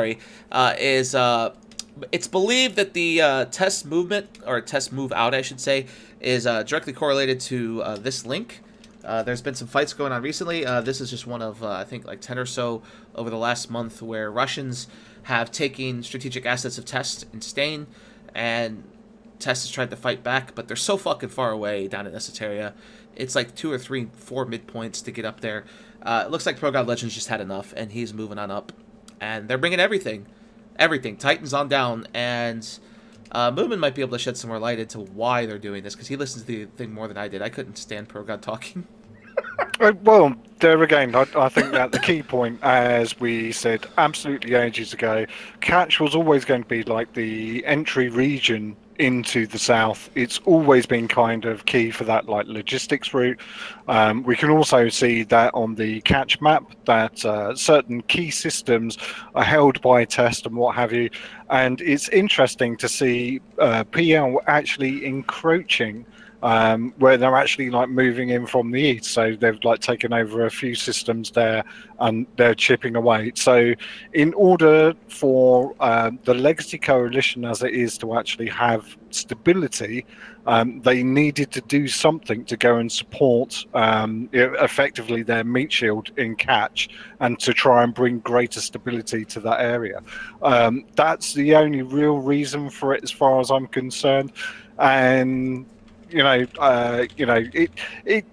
it's believed that the test movement, or test move out, I should say, is directly correlated to this link. There's been some fights going on recently. This is just one of, I think, like 10 or so over the last month where Russians have taken strategic assets of Test in Stain, and Test has tried to fight back, but they're so fucking far away down in Esoteria. It's like 2 or 3, 4 midpoints to get up there. It looks like Pro God Legends just had enough, and he's moving on up. And they're bringing everything. Everything. Titans on down, and Moomin might be able to shed some more light into why they're doing this, because he listens to the thing more than I did. I couldn't stand Pro God talking. Well, there again, I think that the key point, as we said absolutely ages ago, Catch was always going to be like the entry region into the south. It's always been kind of key for that, like, logistics route. We can also see that on the Catch map that certain key systems are held by Test and what have you, and it's interesting to see PL actually encroaching where they're actually, like, moving in from the east. So they've, like, taken over a few systems there and they're chipping away. So in order for the Legacy Coalition as it is to actually have stability, they needed to do something to go and support effectively their meat shield in Catch and to try and bring greater stability to that area. That's the only real reason for it as far as I'm concerned. And it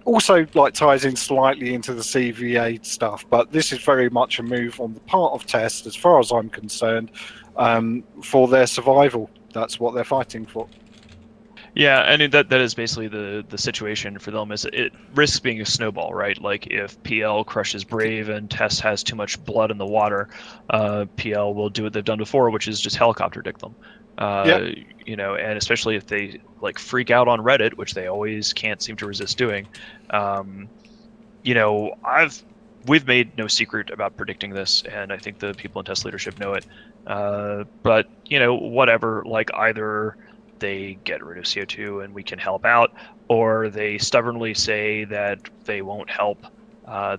also, like, ties in slightly into the CVA stuff, but this is very much a move on the part of Test, as far as I'm concerned, for their survival. That's what they're fighting for. Yeah, and that is basically the situation for them. Is it risks being a snowball, right? Like, if PL crushes Brave and Test has too much blood in the water, PL will do what they've done before, which is just helicopter dick them. And especially if they, like, freak out on Reddit, which they always can't seem to resist doing. We've made no secret about predicting this, and I think the people in Test leadership know it. But whatever, like, either they get rid of CO2 and we can help out, or they stubbornly say that they won't help.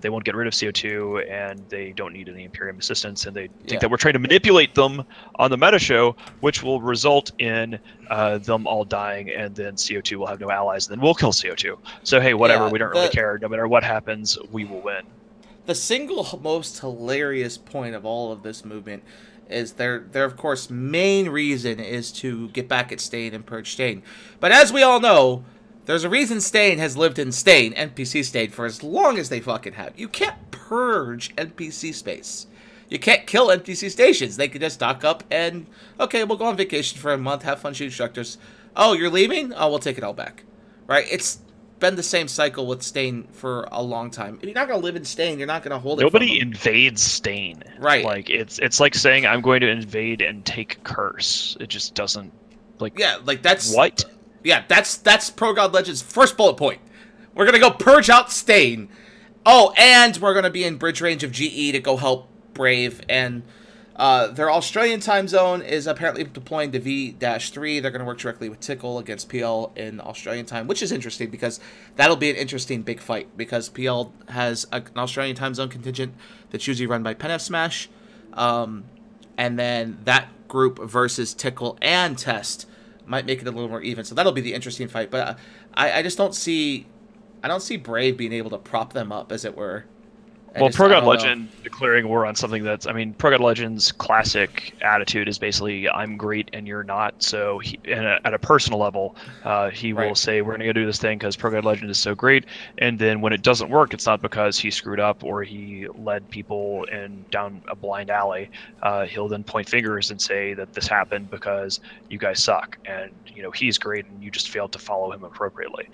They won't get rid of CO2, and they don't need any Imperium assistance, and they think that we're trying to manipulate them on the meta show, which will result in them all dying, and then CO2 will have no allies, and then we'll kill CO2. So hey, whatever, we don't really care. No matter what happens, we will win. The single most hilarious point of all of this movement is their of course main reason is to get back at Stain and purge Stain. But as we all know, there's a reason Stain has lived in Stain, NPC Stain, for as long as they fucking have. You can't purge NPC space. You can't kill NPC stations. They can just dock up and, okay, we'll go on vacation for a month, have fun, shoot instructors. Oh, you're leaving? Oh, we'll take it all back. Right? It's been the same cycle with Stain for a long time. If you're not going to live in Stain, you're not going to hold it. Nobody invades Stain. Right. Like, it's like saying I'm going to invade and take Curse. It just doesn't, like... Yeah, like that's... What? Yeah, that's Pro God Legends' first bullet point. We're going to go purge out Stain. Oh, and we're going to be in bridge range of GE to go help Brave. And their Australian time zone is apparently deploying to V-3. They're going to work directly with Tickle against PL in Australian time, which is interesting because that'll be an interesting big fight. Because PL has an Australian time zone contingent that's usually run by Pen Smash. And then that group versus Tickle and Test might make it a little more even, so that'll be the interesting fight. But I just don't see Brave being able to prop them up, as it were. Well, Pro God Legend declaring war on something that's, I mean, Pro God Legend's classic attitude is basically, I'm great and you're not. So at a personal level, he will say, we're going to go do this thing because Pro God Legend is so great. And then when it doesn't work, it's not because he screwed up or he led people down a blind alley. He'll then point fingers and say that this happened because you guys suck. And, you know, he's great and you just failed to follow him appropriately.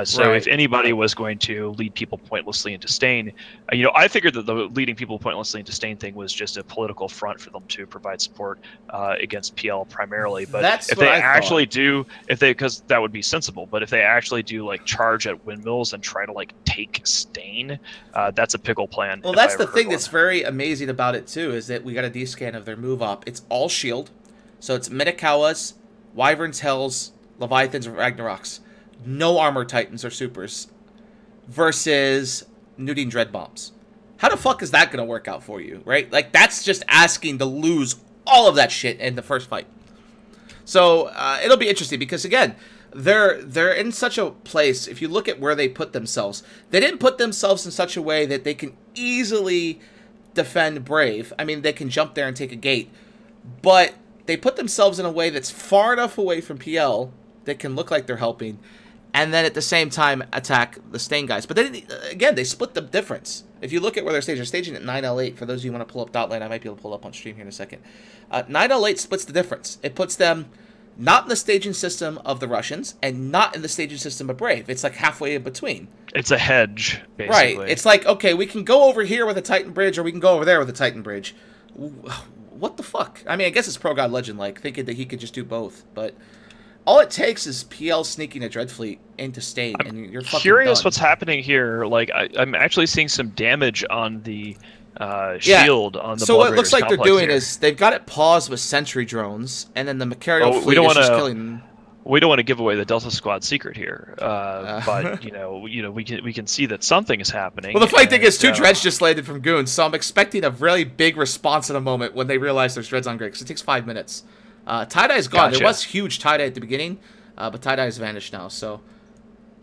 So if anybody was going to lead people pointlessly into Stain, you know, I figured that the leading people pointlessly into Stain thing was just a political front for them to provide support against PL primarily. But if they actually do, because that would be sensible. But if they actually do like charge at windmills and try to like take Stain, that's a pickle plan. Well, that's the thing that's very amazing about it too, is that we got a D-scan of their move up. It's all shield, so it's Minokawas, Wyverns, Hells, Leviathans, Ragnaroks. No armor Titans or supers versus Nudine Dread Bombs. How the fuck is that going to work out for you, right? Like, that's just asking to lose all of that shit in the first fight. So, it'll be interesting because, again, they're in such a place. If you look at where they put themselves, they didn't put themselves in such a way that they can easily defend Brave. I mean, they can jump there and take a gate. But they put themselves in a way that's far enough away from PL that can look like they're helping, and then at the same time attack the Stain guys. But then, again, they split the difference. If you look at where they're staging, they're staging at 9L8. For those of you who want to pull up Dotland, I might be able to pull up on stream here in a second. 9L8 splits the difference. It puts them not in the staging system of the Russians and not in the staging system of Brave. It's like halfway in between. It's a hedge, basically. Right. It's like, okay, we can go over here with a Titan Bridge, or we can go over there with a Titan Bridge. What the fuck? I mean, I guess it's Pro God Legend, like, thinking that he could just do both, but all it takes is PL sneaking a Dreadfleet into Stain, and you're fucking curious done. What's happening here. Like, I'm actually seeing some damage on the shield on the So what it looks like they're doing here is they've got it paused with sentry drones, and then the Macarial fleet is just killing. We don't want to give away the Delta Squad secret here, but you know, we can see that something is happening. Well, the funny thing is, 2 Dreads just landed from Goons, so I'm expecting a really big response in a moment when they realize there's Dreads on grid, because it takes 5 minutes. Tie-Dye is gone. Gotcha. There was huge Tie-Dye at the beginning, but Tie-Dye has vanished now. So,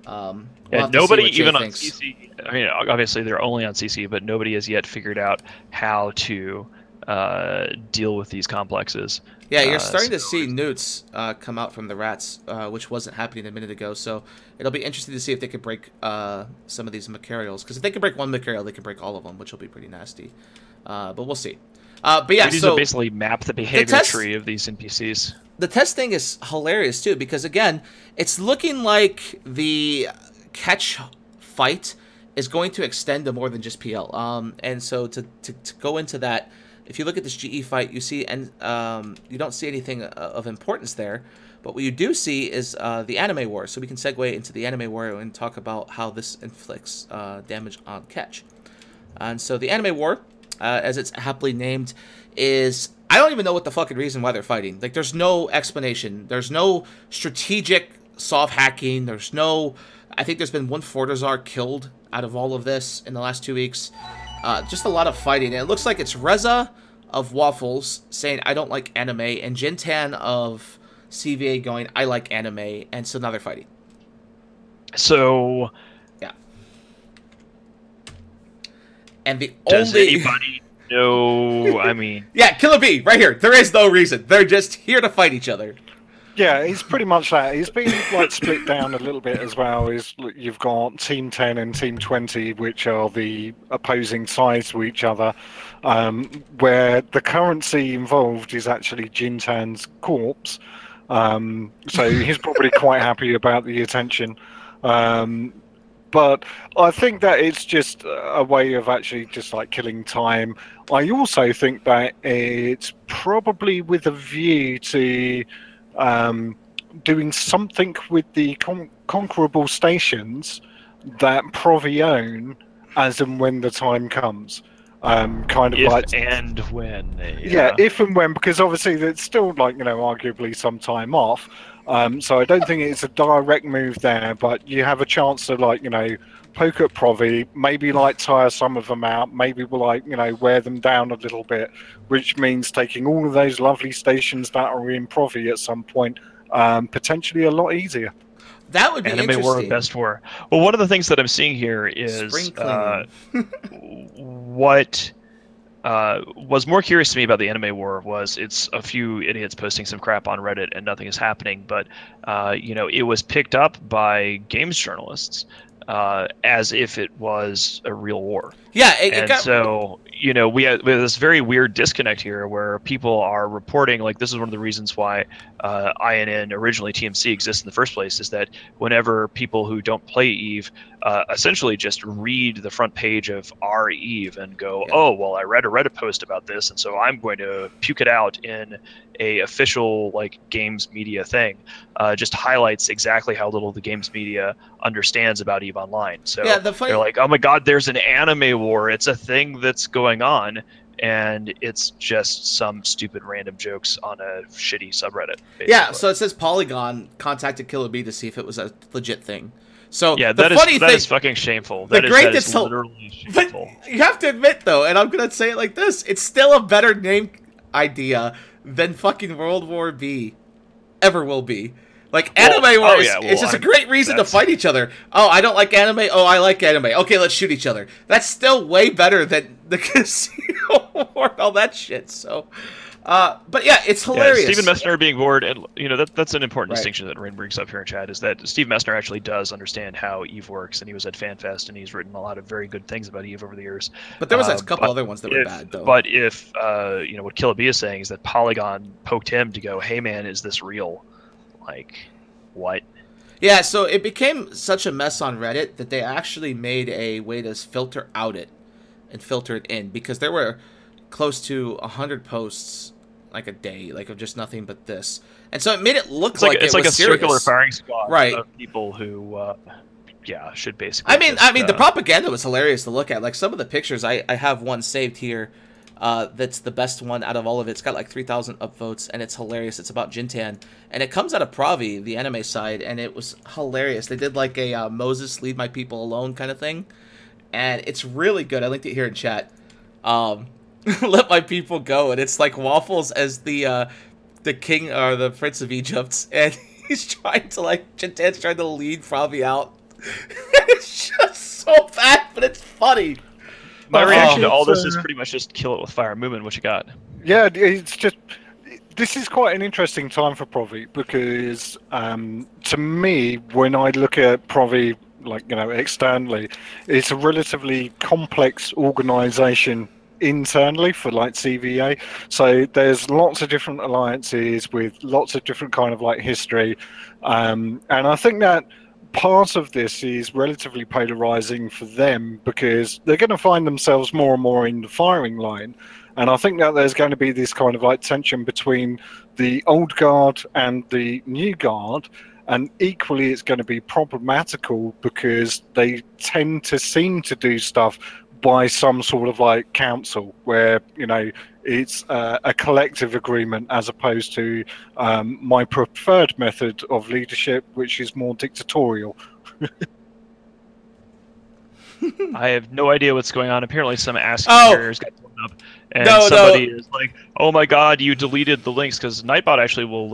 we'll nobody even on CC. I mean, obviously they're only on CC, but nobody has yet figured out how to deal with these complexes. Yeah, you're starting to see newts come out from the rats, which wasn't happening a minute ago. So it'll be interesting to see if they can break some of these Macarials. Because if they can break one Macarial, they can break all of them, which will be pretty nasty. But we'll see. But yeah, so basically map the behavior tree of these NPCs. The test thing is hilarious too, because again, it's looking like the catch fight is going to extend to more than just PL. And so to go into that, if you look at this GE fight, you see, and you don't see anything of importance there, but what you do see is the anime war. So we can segue into the anime war and talk about how this inflicts damage on catch. And so the anime war, as it's happily named, is, I don't even know what the fucking reason why they're fighting. Like, there's no explanation. There's no strategic soft hacking. There's no... I think there's been one Fortizar killed out of all of this in the last 2 weeks. Just a lot of fighting. And it looks like it's Reza of Waffles saying, I don't like anime, and Jintan of CVA going, I like anime, and so now they're fighting. So... Yeah. And the Does only... anybody know... I mean... Yeah, Killer B, right here. There is no reason. They're just here to fight each other. Yeah, he's pretty much that. He's been like split down a little bit as well. You've got Team 10 and Team 20, which are the opposing sides to each other, where the currency involved is actually Jintan's corpse. So he's probably quite happy about the attention. But I think that it's just a way of actually just like killing time. I also think that it's probably with a view to doing something with the conquerable stations that Provi own as and when the time comes. Kind of if like and when. Yeah, if and when, because obviously it's still like, arguably some time off. So I don't think it's a direct move there, but you have a chance to like, poke at Provi, maybe like tire some of them out, maybe we'll like, wear them down a little bit, which means taking all of those lovely stations that are in Provi at some point, potentially a lot easier. That would be Anime interesting. War Best War. Well, one of the things that I'm seeing here is what was more curious to me about the Anime War was it's a few idiots posting some crap on Reddit and nothing is happening, but it was picked up by games journalists as if it was a real war. Yeah, it got... So we have this very weird disconnect here where people are reporting, like, this is one of the reasons why INN, originally TMC, exists in the first place, is that whenever people who don't play EVE essentially just read the front page of our EVE and go, oh, well, I read a Reddit post about this, and so I'm going to puke it out in a official like games media thing, just highlights exactly how little the games media understands about EVE Online. So yeah, they're like, oh my god, there's an anime war, it's a thing that's going on, and it's just some stupid random jokes on a shitty subreddit, basically. Yeah, so it says Polygon contacted Killer B to see if it was a legit thing. So yeah, that is fucking shameful. That is literally shameful. But you have to admit, though, and I'm gonna say it like this: it's still a better name idea than fucking World War B ever will be. Like, anime war it's just a great reason to fight each other. Oh, I don't like anime. Oh, I like anime. Okay, let's shoot each other. That's still way better than the casino war and all that shit. So, but yeah, it's hilarious. Yeah, Stephen Messner being bored, and that's an important distinction that Rain brings up here in chat, is that Steve Messner actually does understand how EVE works, and he was at FanFest, and he's written a lot of very good things about EVE over the years. But there was a couple other ones that were bad, though. But if what Killer B is saying is that Polygon poked him to go, hey man, is this real? Like, what? Yeah, so it became such a mess on Reddit that they actually made a way to filter out it and filter it in, because there were close to 100 posts like a day, like of just nothing but this, and so it made it look like it was a serious. Circular firing squad, right? Of people who, should basically. I mean, the propaganda was hilarious to look at. Like, some of the pictures, I have one saved here. That's the best one out of all of it. It's got like 3,000 upvotes, and it's hilarious. It's about Jintan, and it comes out of Provi, the anime side, and it was hilarious. They did like a Moses leave my people alone kind of thing, and it's really good. I linked it here in chat. Let my people go, and it's like Waffles as the king or the prince of Egypt, and he's trying to Jintan's trying to lead Provi out. It's just so bad, but it's funny. My reaction to all this is pretty much just kill it with fire. Moomin, what you got? Yeah, it's just, this is quite an interesting time for Provi, because to me, when I look at Provi, externally, it's a relatively complex organization internally for CVA. So there's lots of different alliances with lots of different kind of history, and I think that part of this is relatively polarizing for them, because they're going to find themselves more and more in the firing line, and I think that there's going to be this kind of tension between the old guard and the new guard, and equally it's going to be problematical because they tend to seem to do stuff by some sort of like council where, you know, it's a collective agreement as opposed to my preferred method of leadership, which is more dictatorial. I have no idea what's going on. Apparently some ASCII carriers got blown up, and somebody is like, oh my god, you deleted the links, because Nightbot actually will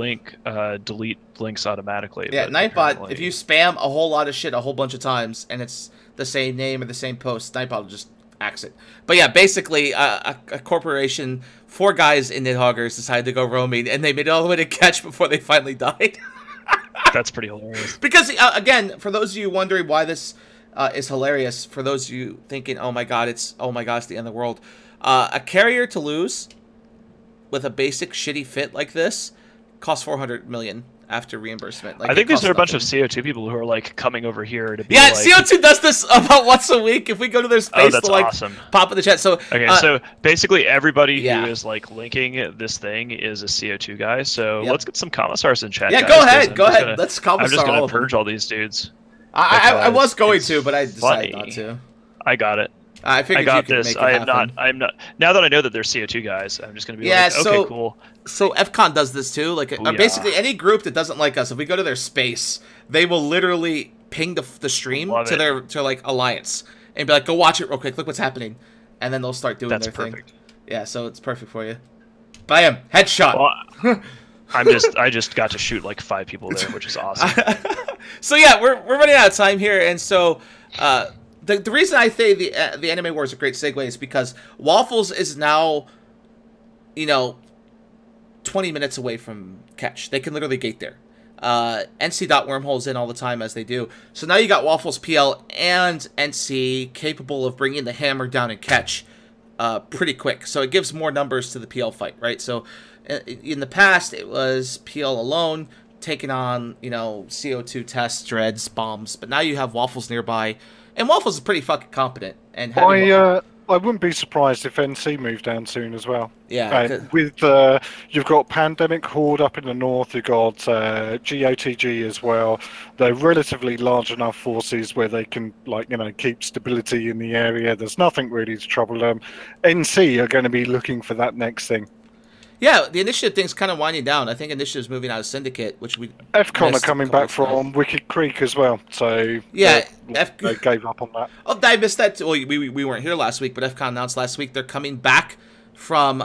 delete links automatically. Yeah, Nightbot, if you spam a whole lot of shit a whole bunch of times, and it's the same name or the same post, Nightbot will just axe it. But yeah, basically, a corporation, 4 guys in Nidhoggers decided to go roaming, and they made it all the way to Ketch before they finally died. That's pretty hilarious. Because, again, for those of you wondering why this is hilarious, for those of you thinking, oh my god, it's the end of the world, a carrier to lose with a basic shitty fit like this costs $400 million after reimbursement. Like, I think these are a bunch of CO2 people who are like coming over here to be like, CO2 CO2 does this about once a week. If we go to their space, that's they'll like awesome. Pop in the chat. So okay, so basically everybody who is like linking this thing is a CO2 guy. So let's get some commissars in chat. Yeah, guys, go ahead. Let's commissar. I'm just gonna purge all these dudes. I was going to, but I decided not to. I got it. I figured I got you could this. make it I'm happen. not. Now that I know that they're CO2 guys, I'm just gonna be like, okay, cool. So FCON does this too. Like basically any group that doesn't like us, if we go to their space, they will literally ping the stream to like Alliance and be like, go watch it real quick. Look what's happening, and then they'll start doing their thing. Yeah, so it's perfect for you. Bam, headshot. Well, I just got to shoot like 5 people there, which is awesome. So yeah, we're running out of time here, and so the reason I say the Anime War is a great segue is because Waffles is now, 20 minutes away from Ketch. They can literally gate there. NC wormholes in all the time as they do. So now you got Waffles, PL, and NC capable of bringing the hammer down and Ketch pretty quick. So it gives more numbers to the PL fight, right? So in the past, it was PL alone taking on, CO2 tests, dreads, bombs. But now you have Waffles nearby. And Waffles is pretty fucking competent. And I wouldn't be surprised if NC moved down soon as well. Yeah. With you've got Pandemic Horde up in the north, you've got GOTG as well. They're relatively large enough forces where they can, keep stability in the area. There's nothing really to trouble them. NC are going to be looking for that next thing. Yeah, the Initiative thing's kind of winding down. I think Initiative's moving out of Syndicate, which we... FCON are coming back from Wicked Creek as well, so... Yeah, they gave up on that. Oh, I missed that. Well, we weren't here last week, but FCON announced last week they're coming back from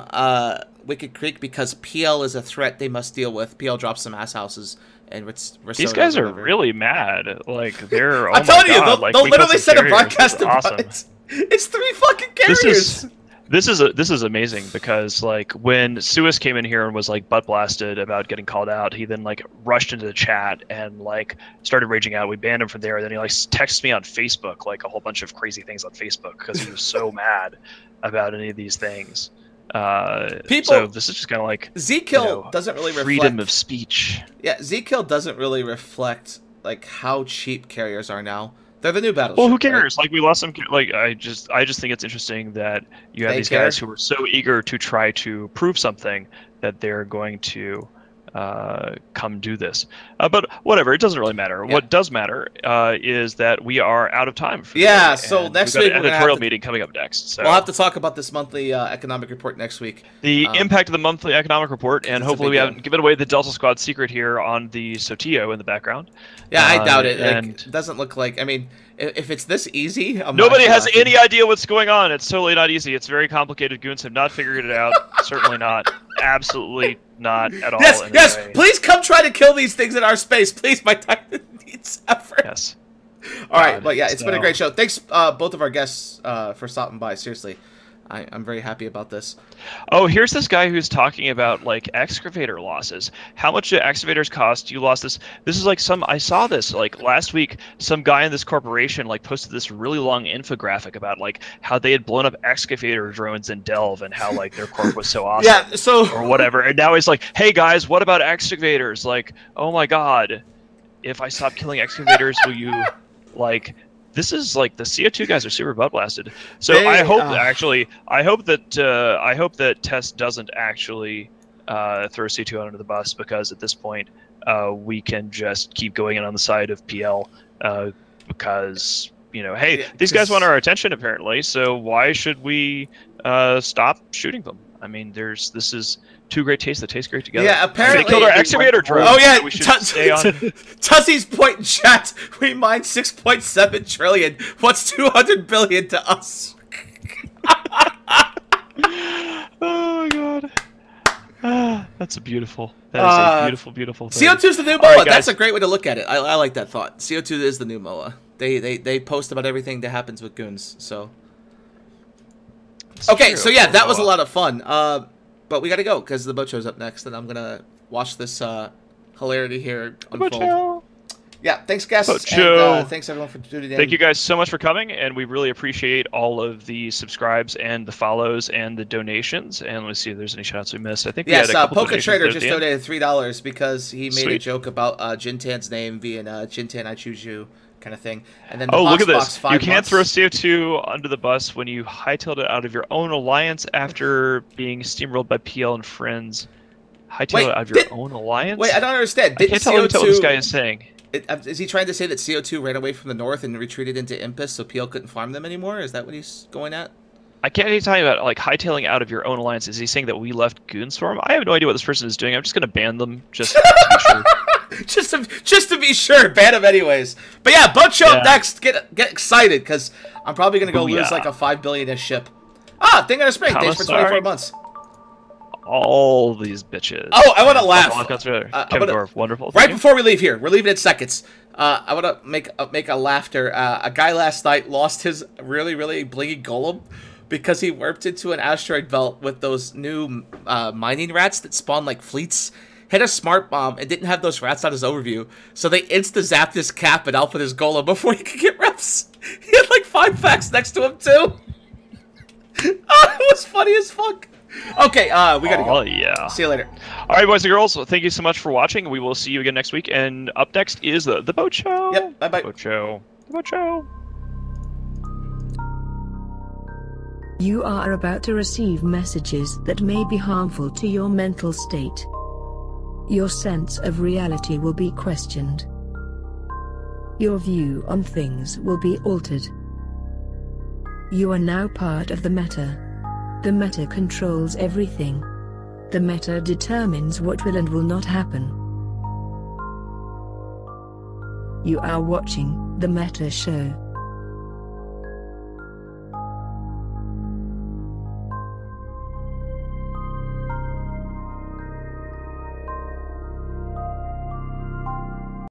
Wicked Creek because PL is a threat they must deal with. PL drops some ass houses, and these guys are really mad. Like, they're... I'm telling you, they'll literally send a broadcast about it. It's 3 fucking carriers! This is amazing because when Suis came in here and was butt blasted about getting called out, he then rushed into the chat and started raging out. We banned him from there. Then he texted me on Facebook a whole bunch of crazy things on Facebook because he was so mad about any of these things. So this is just kind of Z-Kill doesn't really reflect freedom of speech. Yeah, Z-Kill doesn't really reflect how cheap carriers are now. They're the new battleship. Well, who cares? Right? We lost some. I just think it's interesting that you have these guys who are so eager to try to prove something that they're going to come do this. But whatever, it doesn't really matter. Yeah. What does matter is that we are out of time. For today, so next week we've got an editorial meeting coming up next. So we'll have to talk about this monthly economic report next week. The impact of the monthly economic report, and hopefully we haven't given away the Delta Squad secret here on the Sotillo in the background. Yeah, I doubt it. It doesn't look like. I mean, if it's this easy, nobody has any idea what's going on. It's totally not easy. It's very complicated. Goons have not figured it out. Certainly not. Absolutely not at all. Yes. Please come try to kill these things in our space. Please, my time needs effort. Yes. All right, but yeah, it's been a great show. Thanks, both of our guests, for stopping by. Seriously. I'm very happy about this. Oh, here's this guy who's talking about excavator losses. How much do excavators cost? You lost this. This is I saw this last week. Some guy in this corporation posted this really long infographic about how they had blown up excavator drones in Delve and how their corp was so awesome. Yeah, so or whatever. And now he's hey guys, what about excavators? Oh my god, if I stop killing excavators, will you This is the CO2 guys are super butt blasted. So I hope that Tess doesn't actually throw CO2 under the bus, because at this point we can just keep going in on the side of PL because you know, hey, Yeah, these guys want our attention apparently, so why should we stop shooting them? I mean, this is two great tastes that taste great together. Yeah, apparently they killed our excavator drone. Oh yeah, so we should stay on. Tussie's point in chat. We mined 6.7 trillion. What's 200 billion to us? Oh my god. That's beautiful. That is a beautiful, beautiful thing. CO2 is the new MOA. Right, that's a great way to look at it. I like that thought. CO2 is the new MOA. They post about everything that happens with goons. So okay, true. So yeah, that was a lot of fun. But we got to go because the boat show's up next, and I'm gonna watch this hilarity here unfold. Yeah, thanks, guys. And thanks, everyone, for tuning in. Thank you guys so much for coming, and we really appreciate all of the subscribes and the follows and the donations. And let's see if there's any shout-outs we missed. I think we had a couple Poker Trader just donated $3 because he made a joke about Jintan's name being Jintan, I choose you, kind of thing. And then look at this. You can't throw CO2 under the bus when you hightailed it out of your own alliance after being steamrolled by PL and friends. Hightailed it out of your own alliance? Wait, I don't understand. I can't tell what this guy is saying. Is he trying to say that CO2 ran away from the north and retreated into Impus so PL couldn't farm them anymore? Is that what he's going at? I can't even tell you about like hightailing out of your own alliance. Is he saying that we left goons for him? I have no idea what this person is doing. I'm just going to ban them just to be sure. just to be sure, ban them anyways. But yeah, boat show up next. Get excited because I'm probably going to go lose like a $5 billion-ish ship. Thing on a spring. Thanks for 24 months. All these bitches. Oh, I want to laugh. Kevin Dorff, wonderful. Right before we leave here, we're leaving in seconds. I want to make a laughter. A guy last night lost his really, really blingy golem because he warped into an asteroid belt with those new mining rats that spawn like fleets. Hit a smart bomb and didn't have those rats on his overview, so they insta-zapped his cap and output his golem before he could get reps. He had like 5 facts next to him too. It was funny as fuck. Okay, we gotta go. Oh, yeah. See you later. All right, boys and girls, thank you so much for watching. We will see you again next week. And up next is the boat show. Yep, bye-bye. Boat show. The boat show. You are about to receive messages that may be harmful to your mental state. Your sense of reality will be questioned. Your view on things will be altered. You are now part of the meta. The meta controls everything. The meta determines what will and will not happen. You are watching The Meta Show.